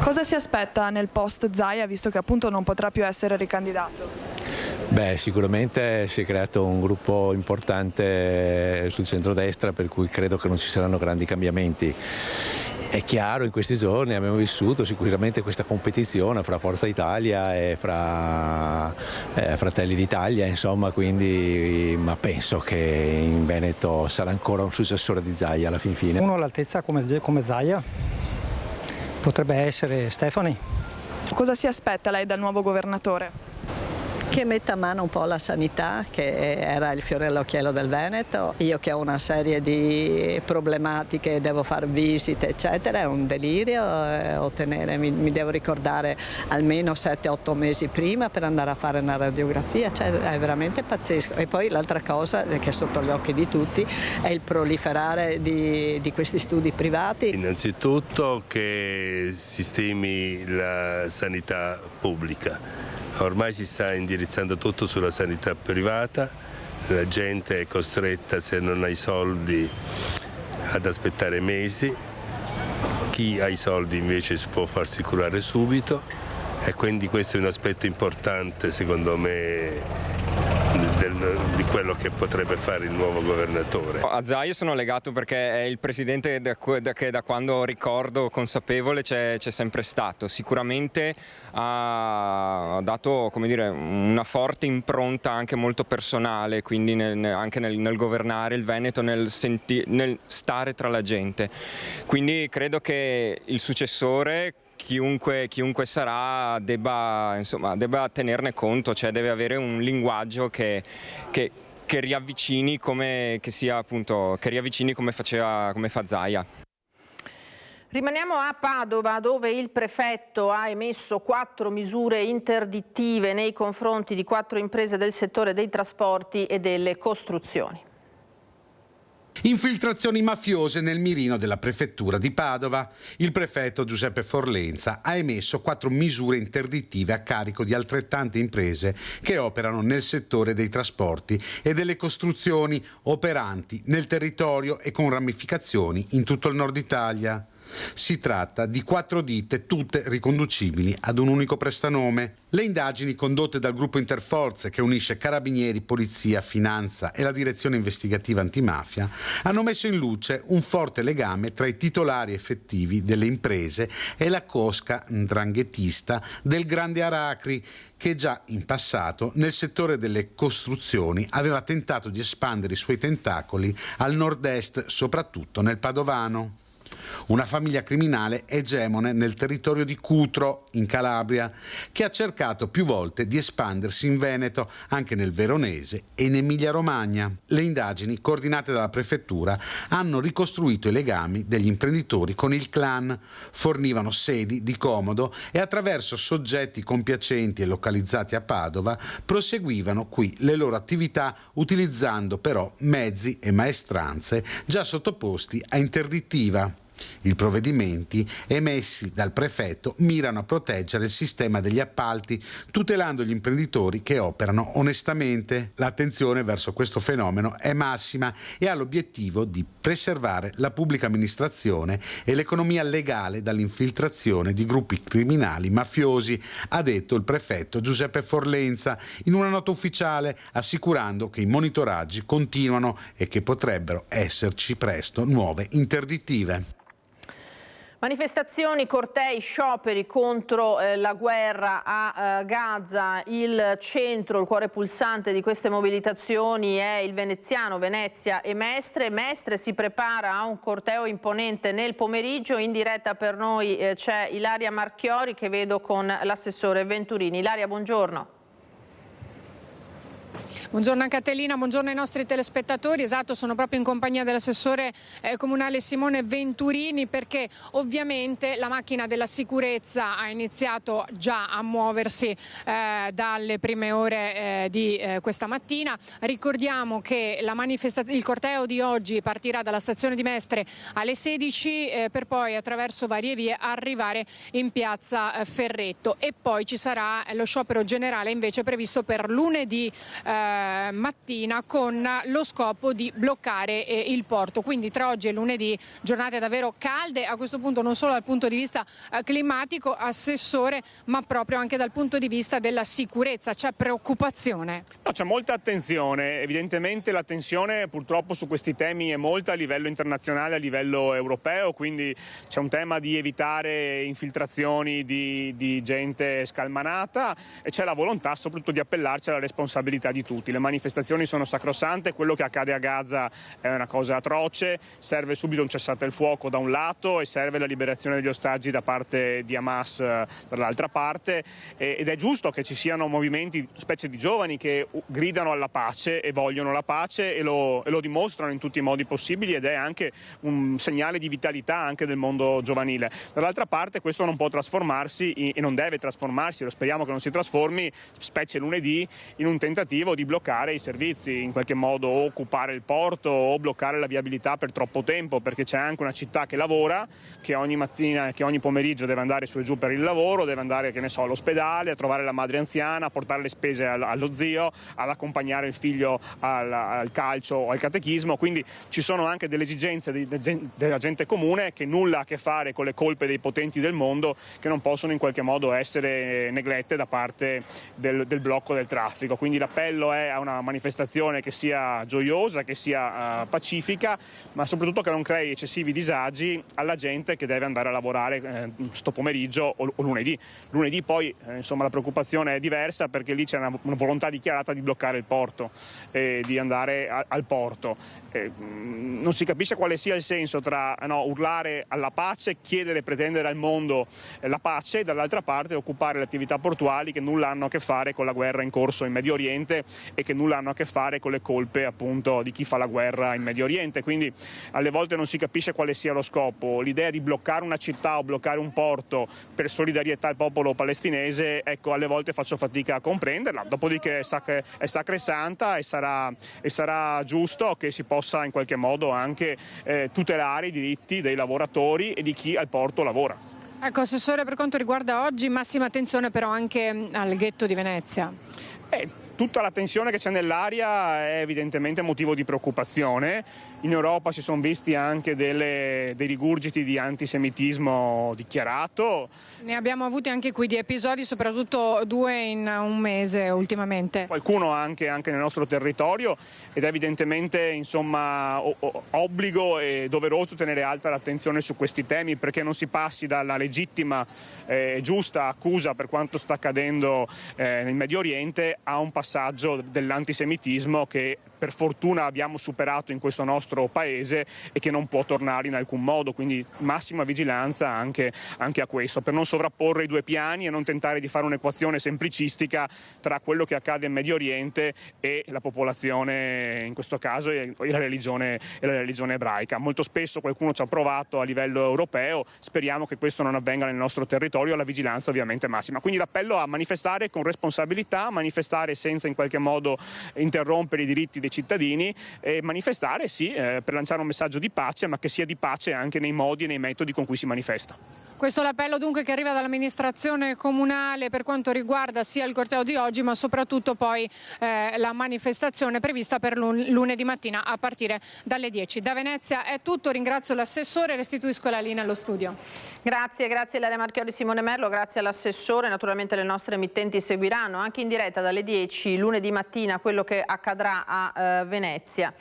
Cosa si aspetta nel post Zaia, visto che appunto non potrà più essere ricandidato? Beh, sicuramente si è creato un gruppo importante sul centrodestra, per cui credo che non ci saranno grandi cambiamenti. è chiaro, in questi giorni abbiamo vissuto sicuramente questa competizione fra Forza Italia e fra Fratelli d'Italia, insomma, quindi, ma penso che in Veneto sarà ancora un successore di Zaia alla fin fine. Uno all'altezza come Zaia potrebbe essere Stefani. Cosa si aspetta lei dal nuovo governatore? Che metta a mano un po' la sanità, che era il fiore all'occhiello del Veneto. Io che ho una serie di problematiche, devo fare visite eccetera, è un delirio ottenere, mi devo ricordare almeno 7-8 mesi prima per andare a fare una radiografia, cioè è veramente pazzesco. E poi l'altra cosa che è sotto gli occhi di tutti è il proliferare di questi studi privati. Innanzitutto che sistemi la sanità pubblica. Ormai si sta indirizzando tutto sulla sanità privata, la gente è costretta, se non ha i soldi, ad aspettare mesi, chi ha i soldi invece si può farsi curare subito e quindi questo è un aspetto importante secondo me di quello che potrebbe fare il nuovo governatore. A Zaia sono legato perché è il presidente che da quando ricordo consapevole c'è sempre stato. Sicuramente ha dato, come dire, una forte impronta anche molto personale, quindi anche nel governare il Veneto, nel stare tra la gente. Quindi credo che il successore, chiunque sarà, debba tenerne conto, cioè deve avere un linguaggio che riavvicini come fa Zaia. Rimaniamo a Padova, dove il prefetto ha emesso 4 misure interdittive nei confronti di 4 imprese del settore dei trasporti e delle costruzioni. Infiltrazioni mafiose nel mirino della prefettura di Padova. Il prefetto Giuseppe Forlenza ha emesso 4 misure interdittive a carico di altrettante imprese che operano nel settore dei trasporti e delle costruzioni, operanti nel territorio e con ramificazioni in tutto il nord Italia. Si tratta di 4 ditte, tutte riconducibili ad un unico prestanome. Le indagini condotte dal gruppo Interforze, che unisce Carabinieri, Polizia, Finanza e la Direzione Investigativa Antimafia, hanno messo in luce un forte legame tra i titolari effettivi delle imprese e la cosca 'ndranghetista del Grande Aracri, che già in passato nel settore delle costruzioni aveva tentato di espandere i suoi tentacoli al nord-est, soprattutto nel Padovano. Una famiglia criminale egemone nel territorio di Cutro, in Calabria, che ha cercato più volte di espandersi in Veneto, anche nel Veronese e in Emilia-Romagna. Le indagini, coordinate dalla prefettura, hanno ricostruito i legami degli imprenditori con il clan, fornivano sedi di comodo e attraverso soggetti compiacenti e localizzati a Padova proseguivano qui le loro attività, utilizzando però mezzi e maestranze già sottoposti a interdittiva. I provvedimenti emessi dal prefetto mirano a proteggere il sistema degli appalti, tutelando gli imprenditori che operano onestamente. L'attenzione verso questo fenomeno è massima e ha l'obiettivo di preservare la pubblica amministrazione e l'economia legale dall'infiltrazione di gruppi criminali mafiosi, ha detto il prefetto Giuseppe Forlenza in una nota ufficiale, assicurando che i monitoraggi continuano e che potrebbero esserci presto nuove interdittive. Manifestazioni, cortei, scioperi contro la guerra a Gaza. Il centro, il cuore pulsante di queste mobilitazioni è il veneziano, Venezia e Mestre. Mestre si prepara a un corteo imponente nel pomeriggio. In diretta per noi c'è Ilaria Marchiori, che vedo con l'assessore Venturini. Ilaria, buongiorno. Buongiorno anche a Tellina, buongiorno ai nostri telespettatori. Esatto, sono proprio in compagnia dell'assessore comunale Simone Venturini, perché ovviamente la macchina della sicurezza ha iniziato già a muoversi dalle prime ore di questa mattina. Ricordiamo che il corteo di oggi partirà dalla stazione di Mestre alle 16 per poi attraverso varie vie arrivare in piazza Ferretto, e poi ci sarà lo sciopero generale invece previsto per lunedì mattina con lo scopo di bloccare il porto. Quindi tra oggi e lunedì giornate davvero calde, a questo punto non solo dal punto di vista climatico, Assessore, ma proprio anche dal punto di vista della sicurezza. C'è preoccupazione? No, c'è molta attenzione, evidentemente la tensione purtroppo su questi temi è molta a livello internazionale, a livello europeo, quindi c'è un tema di evitare infiltrazioni di gente scalmanata e c'è la volontà soprattutto di appellarci alla responsabilità di tutti. Le manifestazioni sono sacrosante, quello che accade a Gaza è una cosa atroce, serve subito un cessate il fuoco da un lato e serve la liberazione degli ostaggi da parte di Hamas dall'altra parte, ed è giusto che ci siano movimenti, specie di giovani che gridano alla pace e vogliono la pace e lo dimostrano in tutti i modi possibili, ed è anche un segnale di vitalità anche del mondo giovanile. Dall'altra parte questo non può trasformarsi e non deve trasformarsi, lo speriamo che non si trasformi, specie lunedì, in un tentativo di bloccare i servizi, in qualche modo o occupare il porto o bloccare la viabilità per troppo tempo, perché c'è anche una città che lavora, che ogni mattina, che ogni pomeriggio deve andare su e giù per il lavoro, deve andare, che ne so, all'ospedale, a trovare la madre anziana, a portare le spese allo zio, ad accompagnare il figlio al calcio o al catechismo, quindi ci sono anche delle esigenze della gente comune che nulla a che fare con le colpe dei potenti del mondo, che non possono in qualche modo essere neglette da parte del blocco del traffico. Quindi l'appello è a una manifestazione che sia gioiosa, che sia pacifica, ma soprattutto che non crei eccessivi disagi alla gente che deve andare a lavorare sto pomeriggio o lunedì. Lunedì poi insomma la preoccupazione è diversa, perché lì c'è una volontà dichiarata di bloccare il porto, di andare al porto. Non si capisce quale sia il senso tra urlare alla pace, chiedere e pretendere al mondo la pace, e dall'altra parte occupare le attività portuali che nulla hanno a che fare con la guerra in corso in Medio Oriente e che nulla hanno a che fare con le colpe appunto di chi fa la guerra in Medio Oriente. Quindi alle volte non si capisce quale sia lo scopo. L'idea di bloccare una città o bloccare un porto per solidarietà al popolo palestinese, ecco, alle volte faccio fatica a comprenderla. Dopodiché è sacrosanta e sarà giusto che si possa in qualche modo anche tutelare i diritti dei lavoratori e di chi al porto lavora. Ecco, Assessore, per quanto riguarda oggi, massima attenzione però anche al ghetto di Venezia. Tutta la tensione che c'è nell'aria è evidentemente motivo di preoccupazione. In Europa si sono visti anche dei rigurgiti di antisemitismo dichiarato. Ne abbiamo avuti anche qui di episodi, soprattutto 2 in un mese ultimamente. Qualcuno anche nel nostro territorio, ed è evidentemente insomma obbligo e doveroso tenere alta l'attenzione su questi temi, perché non si passi dalla legittima e giusta accusa per quanto sta accadendo nel Medio Oriente a un passaggio dell'antisemitismo che per fortuna abbiamo superato in questo nostro paese e che non può tornare in alcun modo, quindi massima vigilanza anche a questo, per non sovrapporre i due piani e non tentare di fare un'equazione semplicistica tra quello che accade in Medio Oriente e la popolazione, in questo caso, e la religione ebraica. Molto spesso qualcuno ci ha provato a livello europeo, speriamo che questo non avvenga nel nostro territorio, la vigilanza ovviamente massima. Quindi l'appello a manifestare con responsabilità, manifestare senza in qualche modo interrompere i diritti dei cittadini, e manifestare sì per lanciare un messaggio di pace, ma che sia di pace anche nei modi e nei metodi con cui si manifesta. Questo è l'appello dunque che arriva dall'amministrazione comunale per quanto riguarda sia il corteo di oggi, ma soprattutto poi la manifestazione prevista per lunedì mattina a partire dalle 10. Da Venezia è tutto, ringrazio l'assessore e restituisco la linea allo studio. Grazie Ilaria Marchiori, Simone Merlo, grazie all'assessore. Naturalmente le nostre emittenti seguiranno anche in diretta dalle 10 lunedì mattina quello che accadrà a Venezia.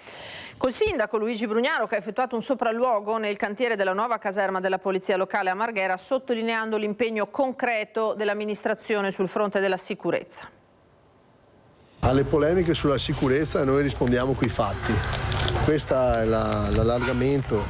Col sindaco Luigi Brugnaro, che ha effettuato un sopralluogo nel cantiere della nuova caserma della Polizia Locale a Marghera, sottolineando l'impegno concreto dell'amministrazione sul fronte della sicurezza. Alle polemiche sulla sicurezza noi rispondiamo coi fatti. Questo è l'allargamento,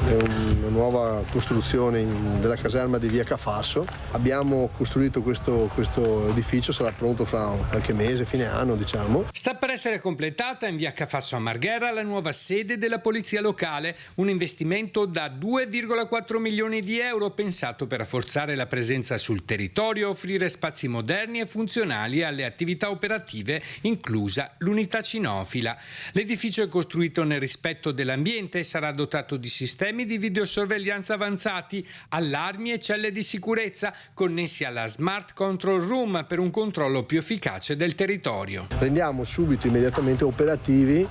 è una nuova costruzione della caserma di via Cafasso. Abbiamo costruito questo edificio, sarà pronto fra qualche mese, fine anno diciamo. Sta per essere completata in via Cafasso a Marghera la nuova sede della Polizia Locale, un investimento da 2,4 milioni di euro pensato per rafforzare la presenza sul territorio, offrire spazi moderni e funzionali alle attività operative, inclusa l'unità cinofila. L'edificio è costruito nel rispetto dell'ambiente e sarà dotato di sistemi sistemi di videosorveglianza avanzati, allarmi e celle di sicurezza connessi alla Smart Control Room per un controllo più efficace del territorio. Rendiamo subito, immediatamente operativi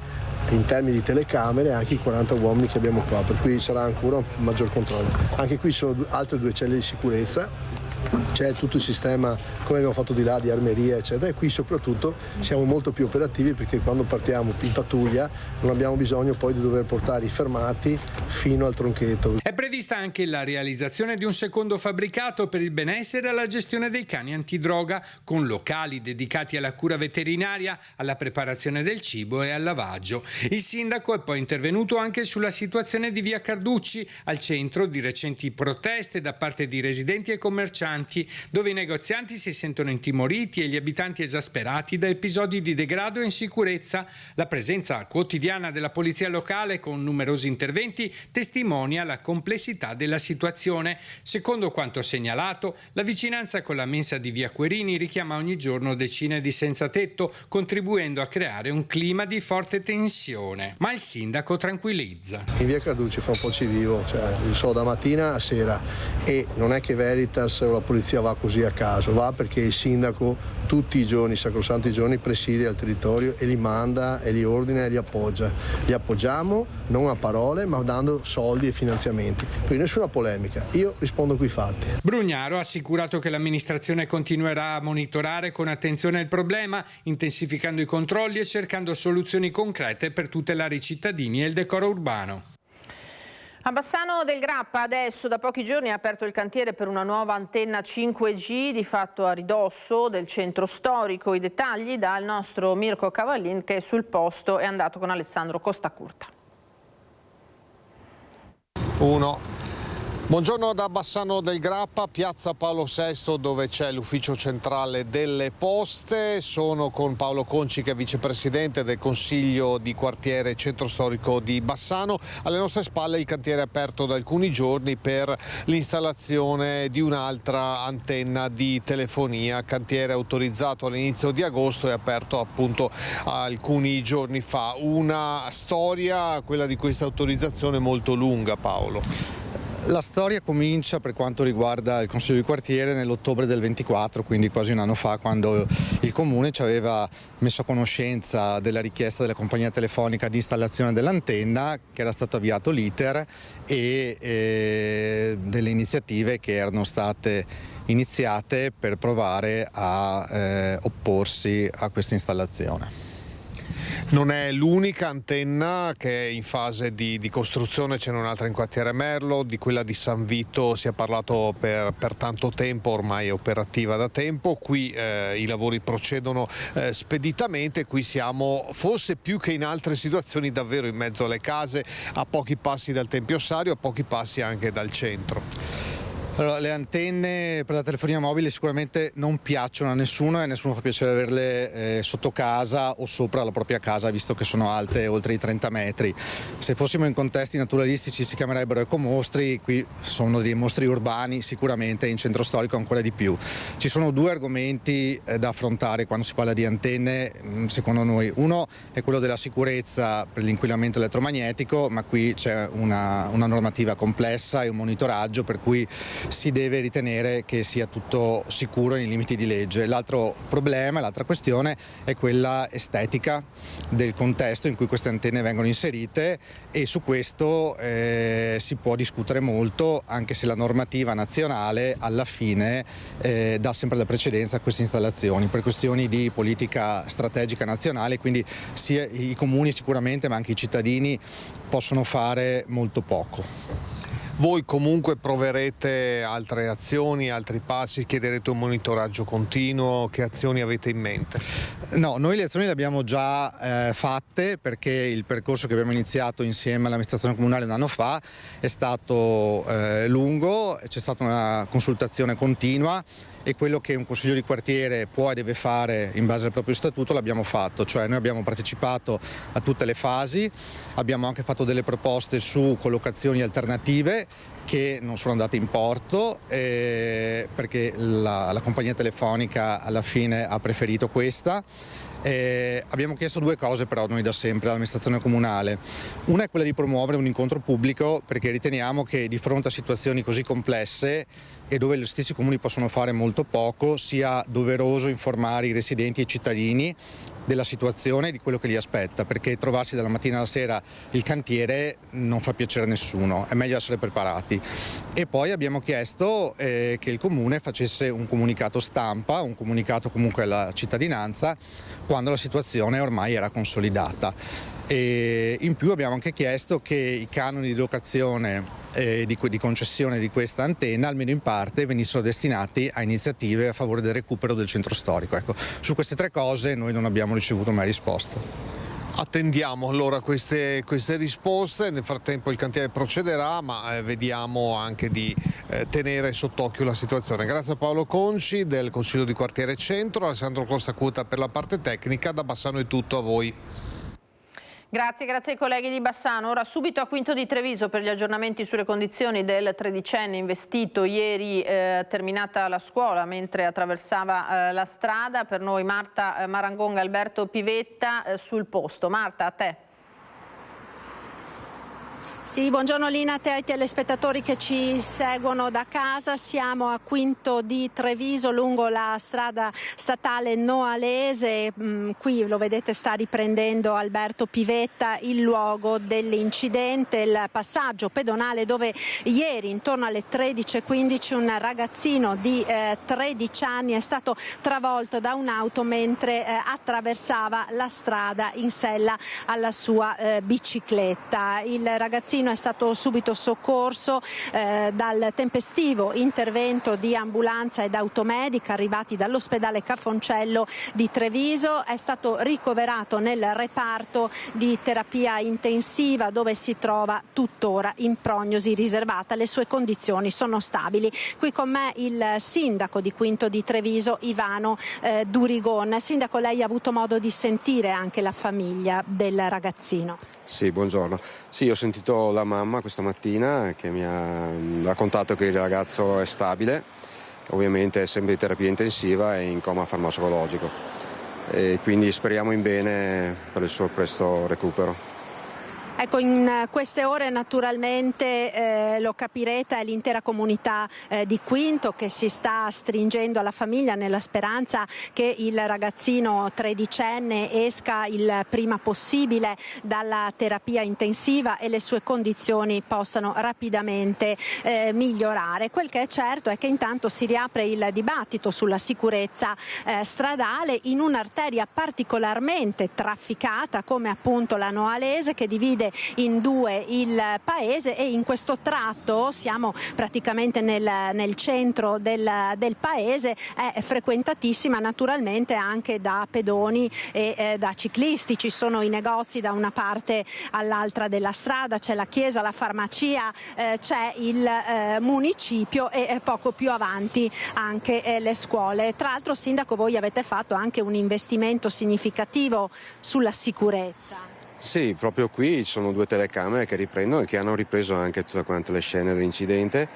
in termini di telecamere anche i 40 uomini che abbiamo qua, per cui sarà ancora un maggior controllo. Anche qui sono altre 2 celle di sicurezza, c'è tutto il sistema come abbiamo fatto di là, di armeria eccetera, e qui soprattutto siamo molto più operativi perché quando partiamo in pattuglia non abbiamo bisogno poi di dover portare i fermati fino al tronchetto. È prevista anche la realizzazione di un secondo fabbricato per il benessere e la gestione dei cani antidroga, con locali dedicati alla cura veterinaria, alla preparazione del cibo e al lavaggio. Il sindaco è poi intervenuto anche sulla situazione di via Carducci, al centro di recenti proteste da parte di residenti e commercianti, dove i negozianti si sentono intimoriti e gli abitanti esasperati da episodi di degrado e insicurezza. La presenza quotidiana della polizia locale, con numerosi interventi, testimonia la complessità della situazione. Secondo quanto segnalato, la vicinanza con la mensa di via Querini richiama ogni giorno decine di senza tetto, contribuendo a creare un clima di forte tensione. Ma il sindaco tranquillizza. In via Carducci fra un po' ci vivo, so da mattina a sera, e non è che Veritas o la polizia va così a caso, va perché il sindaco tutti i giorni, sacrosanti giorni, presidia il territorio e li manda e li ordina e li appoggia. Li appoggiamo non a parole ma dando soldi e finanziamenti. Quindi nessuna polemica, io rispondo coi fatti. Brugnaro ha assicurato che l'amministrazione continuerà a monitorare con attenzione il problema, intensificando i controlli e cercando soluzioni concrete per tutelare i cittadini e il decoro urbano. A Bassano del Grappa adesso da pochi giorni è aperto il cantiere per una nuova antenna 5G, di fatto a ridosso del centro storico. I dettagli dal nostro Mirko Cavallin, che sul posto è andato con Alessandro Costacurta. Buongiorno da Bassano del Grappa, piazza Paolo VI, dove c'è l'ufficio centrale delle poste. Sono con Paolo Conci, che è vicepresidente del Consiglio di quartiere centro storico di Bassano. Alle nostre spalle il cantiere è aperto da alcuni giorni per l'installazione di un'altra antenna di telefonia. Cantiere autorizzato all'inizio di agosto e aperto appunto alcuni giorni fa. Una storia, quella di questa autorizzazione, molto lunga, Paolo. La storia comincia, per quanto riguarda il Consiglio di quartiere, nell'ottobre del 24, quindi quasi un anno fa, quando il Comune ci aveva messo a conoscenza della richiesta della compagnia telefonica di installazione dell'antenna, che era stato avviato l'iter, e delle iniziative che erano state iniziate per provare a opporsi a questa installazione. Non è l'unica antenna che è in fase di costruzione, ce n'è un'altra in quartiere Merlo, di quella di San Vito si è parlato per tanto tempo, ormai è operativa da tempo. Qui i lavori procedono speditamente, qui siamo forse più che in altre situazioni davvero in mezzo alle case, a pochi passi dal Tempio Ossario, a pochi passi anche dal centro. Allora, le antenne per la telefonia mobile sicuramente non piacciono a nessuno e a nessuno fa piacere averle sotto casa o sopra la propria casa, visto che sono alte oltre i 30 metri. Se fossimo in contesti naturalistici si chiamerebbero ecomostri, qui sono dei mostri urbani, sicuramente in centro storico ancora di più. Ci sono 2 argomenti da affrontare quando si parla di antenne, secondo noi. Uno è quello della sicurezza per l'inquinamento elettromagnetico, ma qui c'è una normativa complessa e un monitoraggio per cui si deve ritenere che sia tutto sicuro nei limiti di legge. L'altro problema, l'altra questione è quella estetica del contesto in cui queste antenne vengono inserite, e su questo si può discutere molto, anche se la normativa nazionale alla fine dà sempre la precedenza a queste installazioni per questioni di politica strategica nazionale, quindi sia i comuni sicuramente ma anche i cittadini possono fare molto poco. Voi comunque proverete altre azioni, altri passi, chiederete un monitoraggio continuo, che azioni avete in mente? No, noi le azioni le abbiamo già fatte, perché il percorso che abbiamo iniziato insieme all'amministrazione comunale un anno fa è stato lungo, c'è stata una consultazione continua e quello che un consiglio di quartiere può e deve fare in base al proprio statuto l'abbiamo fatto, cioè noi abbiamo partecipato a tutte le fasi, abbiamo anche fatto delle proposte su collocazioni alternative che non sono andate in porto perché la compagnia telefonica alla fine ha preferito questa. Abbiamo chiesto due cose però noi da sempre all'amministrazione comunale. Una è quella di promuovere un incontro pubblico, perché riteniamo che di fronte a situazioni così complesse e dove gli stessi comuni possono fare molto poco, sia doveroso informare i residenti e i cittadini della situazione e di quello che li aspetta, perché trovarsi dalla mattina alla sera il cantiere non fa piacere a nessuno, è meglio essere preparati. E poi abbiamo chiesto che il comune facesse un comunicato stampa, un comunicato comunque alla cittadinanza, quando la situazione ormai era consolidata. E in più abbiamo anche chiesto che i canoni di locazione di concessione di questa antenna, almeno in parte, venissero destinati a iniziative a favore del recupero del centro storico. Ecco, su queste tre cose noi non abbiamo ricevuto mai risposta. Attendiamo allora queste risposte, nel frattempo il cantiere procederà, ma vediamo anche di tenere sott'occhio la situazione. Grazie a Paolo Conci del Consiglio di Quartiere Centro, Alessandro Costacuta per la parte tecnica. Da Bassano è tutto, a voi. Grazie ai colleghi di Bassano. Ora subito a Quinto di Treviso per gli aggiornamenti sulle condizioni del tredicenne investito ieri terminata la scuola mentre attraversava la strada. Per noi Marta Marangonga e Alberto Pivetta sul posto. Marta, a te. Sì, buongiorno Lina, a te e ai telespettatori che ci seguono da casa. Siamo a Quinto di Treviso lungo la strada statale Noalese. Qui lo vedete, sta riprendendo Alberto Pivetta il luogo dell'incidente, il passaggio pedonale dove ieri intorno alle 13:15 un ragazzino di 13 anni è stato travolto da un'auto mentre attraversava la strada in sella alla sua bicicletta. Il ragazzino è stato subito soccorso dal tempestivo intervento di ambulanza ed automedica arrivati dall'ospedale Cafoncello di Treviso. È stato ricoverato nel reparto di terapia intensiva dove si trova tuttora in prognosi riservata. Le sue condizioni sono stabili. Qui con me il sindaco di Quinto di Treviso, Ivano Durigon. Sindaco, lei ha avuto modo di sentire anche la famiglia del ragazzino? Sì, buongiorno. Sì, ho sentito la mamma questa mattina che mi ha raccontato che il ragazzo è stabile, ovviamente è sempre in terapia intensiva e in coma farmacologico. E quindi speriamo in bene per il suo presto recupero. Ecco, in queste ore naturalmente lo capirete, è l'intera comunità di Quinto che si sta stringendo alla famiglia nella speranza che il ragazzino tredicenne esca il prima possibile dalla terapia intensiva e le sue condizioni possano rapidamente migliorare. Quel che è certo è che intanto si riapre il dibattito sulla sicurezza stradale in un'arteria particolarmente trafficata come appunto la Noalese, che divide in due il paese, e in questo tratto, siamo praticamente nel centro del paese, è frequentatissima naturalmente anche da pedoni e da ciclisti. Ci sono i negozi da una parte all'altra della strada, c'è la chiesa, la farmacia, c'è il municipio e poco più avanti anche le scuole. Tra l'altro, sindaco, voi avete fatto anche un investimento significativo sulla sicurezza. Sì, proprio qui ci sono due telecamere che riprendono e che hanno ripreso anche tutte quante le scene dell'incidente,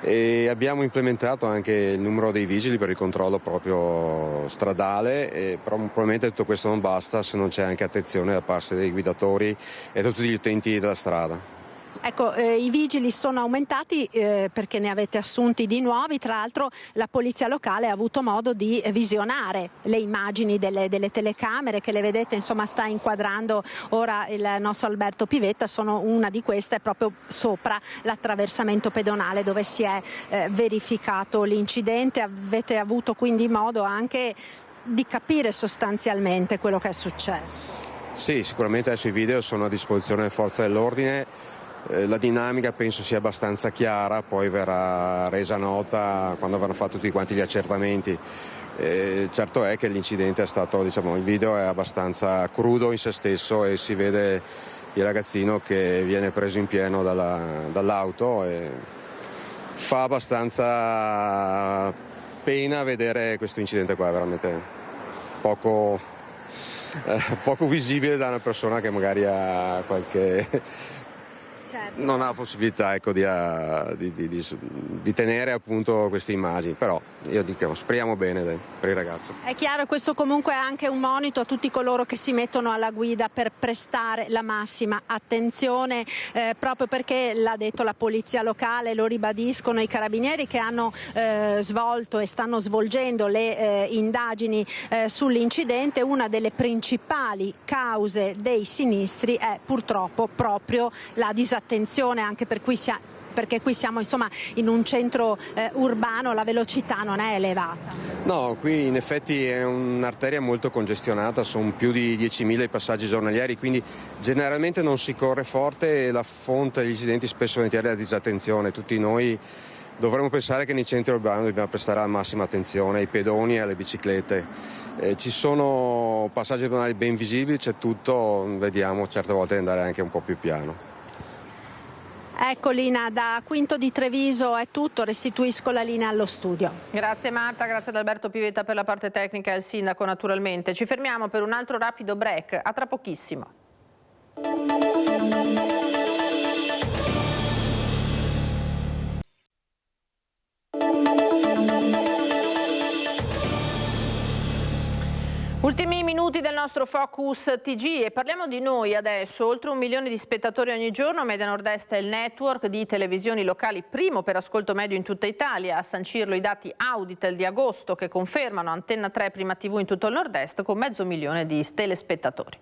e abbiamo implementato anche il numero dei vigili per il controllo proprio stradale, però probabilmente tutto questo non basta se non c'è anche attenzione da parte dei guidatori e tutti gli utenti della strada. Ecco, i vigili sono aumentati perché ne avete assunti di nuovi. Tra l'altro la polizia locale ha avuto modo di visionare le immagini delle telecamere che le vedete, insomma, sta inquadrando ora il nostro Alberto Pivetta. Una di queste è proprio sopra l'attraversamento pedonale dove si è verificato l'incidente. Avete avuto quindi modo anche di capire sostanzialmente quello che è successo? Sì, sicuramente adesso i video sono a disposizione delle forze dell'ordine. La dinamica penso sia abbastanza chiara, poi verrà resa nota quando avranno fatto tutti quanti gli accertamenti. Certo è che l'incidente è stato, il video è abbastanza crudo in se stesso e si vede il ragazzino che viene preso in pieno dall'auto e fa abbastanza pena vedere questo incidente qua, veramente poco visibile da una persona che magari ha qualche non ha possibilità, ecco, di tenere appunto queste immagini, però io dico speriamo bene per il ragazzo. È chiaro, questo comunque è anche un monito a tutti coloro che si mettono alla guida per prestare la massima attenzione, proprio perché l'ha detto la polizia locale, lo ribadiscono i carabinieri che hanno svolto e stanno svolgendo le indagini sull'incidente. Una delle principali cause dei sinistri è purtroppo proprio la disattenzione, anche perché qui siamo insomma in un centro urbano, la velocità non è elevata. No, qui in effetti è un'arteria molto congestionata, sono più di 10.000 i passaggi giornalieri, quindi generalmente non si corre forte e la fonte degli incidenti spesso volentieri è la disattenzione. Tutti noi dovremmo pensare che nei centri urbani dobbiamo prestare la massima attenzione ai pedoni e alle biciclette. Ci sono passaggi giornalieri ben visibili, c'è tutto, vediamo certe volte di andare anche un po' più piano. Ecco Lina, da Quinto di Treviso è tutto, restituisco la linea allo studio. Grazie Marta, grazie ad Alberto Pivetta per la parte tecnica e al sindaco naturalmente. Ci fermiamo per un altro rapido break, a tra pochissimo. Ultimi minuti del nostro Focus TG e parliamo di noi adesso. Oltre 1 milione di spettatori ogni giorno, Media Nord-Est è il network di televisioni locali primo per ascolto medio in tutta Italia. A sancirlo i dati Auditel di agosto che confermano Antenna 3 prima TV in tutto il Nord-Est con 500.000 di telespettatori.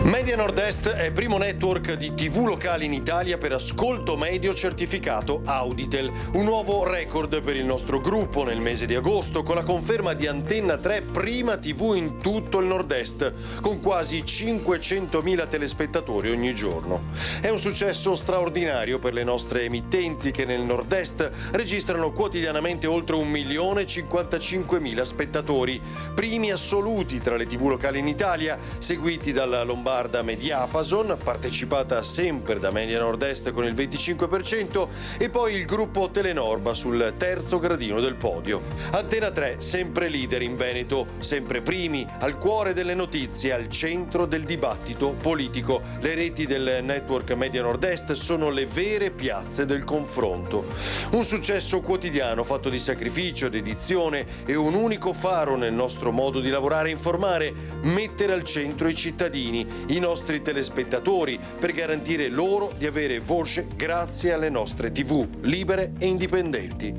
Media Nord-Est è primo network di TV locali in Italia per ascolto medio certificato Auditel. Un nuovo record per il nostro gruppo nel mese di agosto con la conferma di Antenna 3 prima TV in tutto il Nord-Est, con quasi 500.000 telespettatori ogni giorno. È un successo straordinario per le nostre emittenti che nel Nord-Est registrano quotidianamente oltre 1.055.000 spettatori, primi assoluti tra le TV locali in Italia, seguiti dalla Lombardia Mediapason, partecipata sempre da Media Nord-Est con il 25%, e poi il gruppo Telenorba sul terzo gradino del podio. Antenna 3 sempre leader in Veneto, sempre primi, al cuore delle notizie, al centro del dibattito politico. Le reti del network Media Nord-Est sono le vere piazze del confronto. Un successo quotidiano fatto di sacrificio, dedizione e un unico faro nel nostro modo di lavorare e informare: mettere al centro i cittadini, i nostri telespettatori, per garantire loro di avere voce grazie alle nostre TV libere e indipendenti.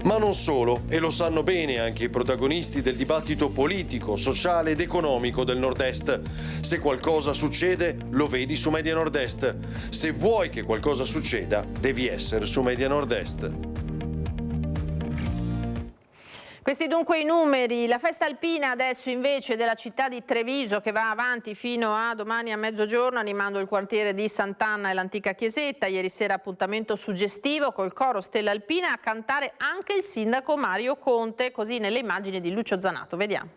Ma non solo, e lo sanno bene anche i protagonisti del dibattito politico, sociale ed economico del Nord-Est. Se qualcosa succede, lo vedi su Media Nord-Est. Se vuoi che qualcosa succeda, devi essere su Media Nord-Est. Questi dunque i numeri. La festa alpina adesso invece della città di Treviso, che va avanti fino a domani a mezzogiorno animando il quartiere di Sant'Anna e l'antica chiesetta. Ieri sera appuntamento suggestivo col coro Stella Alpina, a cantare anche il sindaco Mario Conte, così nelle immagini di Lucio Zanato. Vediamo.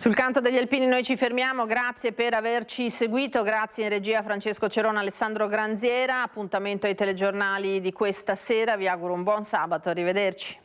Sul canto degli alpini noi ci fermiamo, grazie per averci seguito, grazie in regia Francesco Cerona, Alessandro Granziera, appuntamento ai telegiornali di questa sera, vi auguro un buon sabato, arrivederci.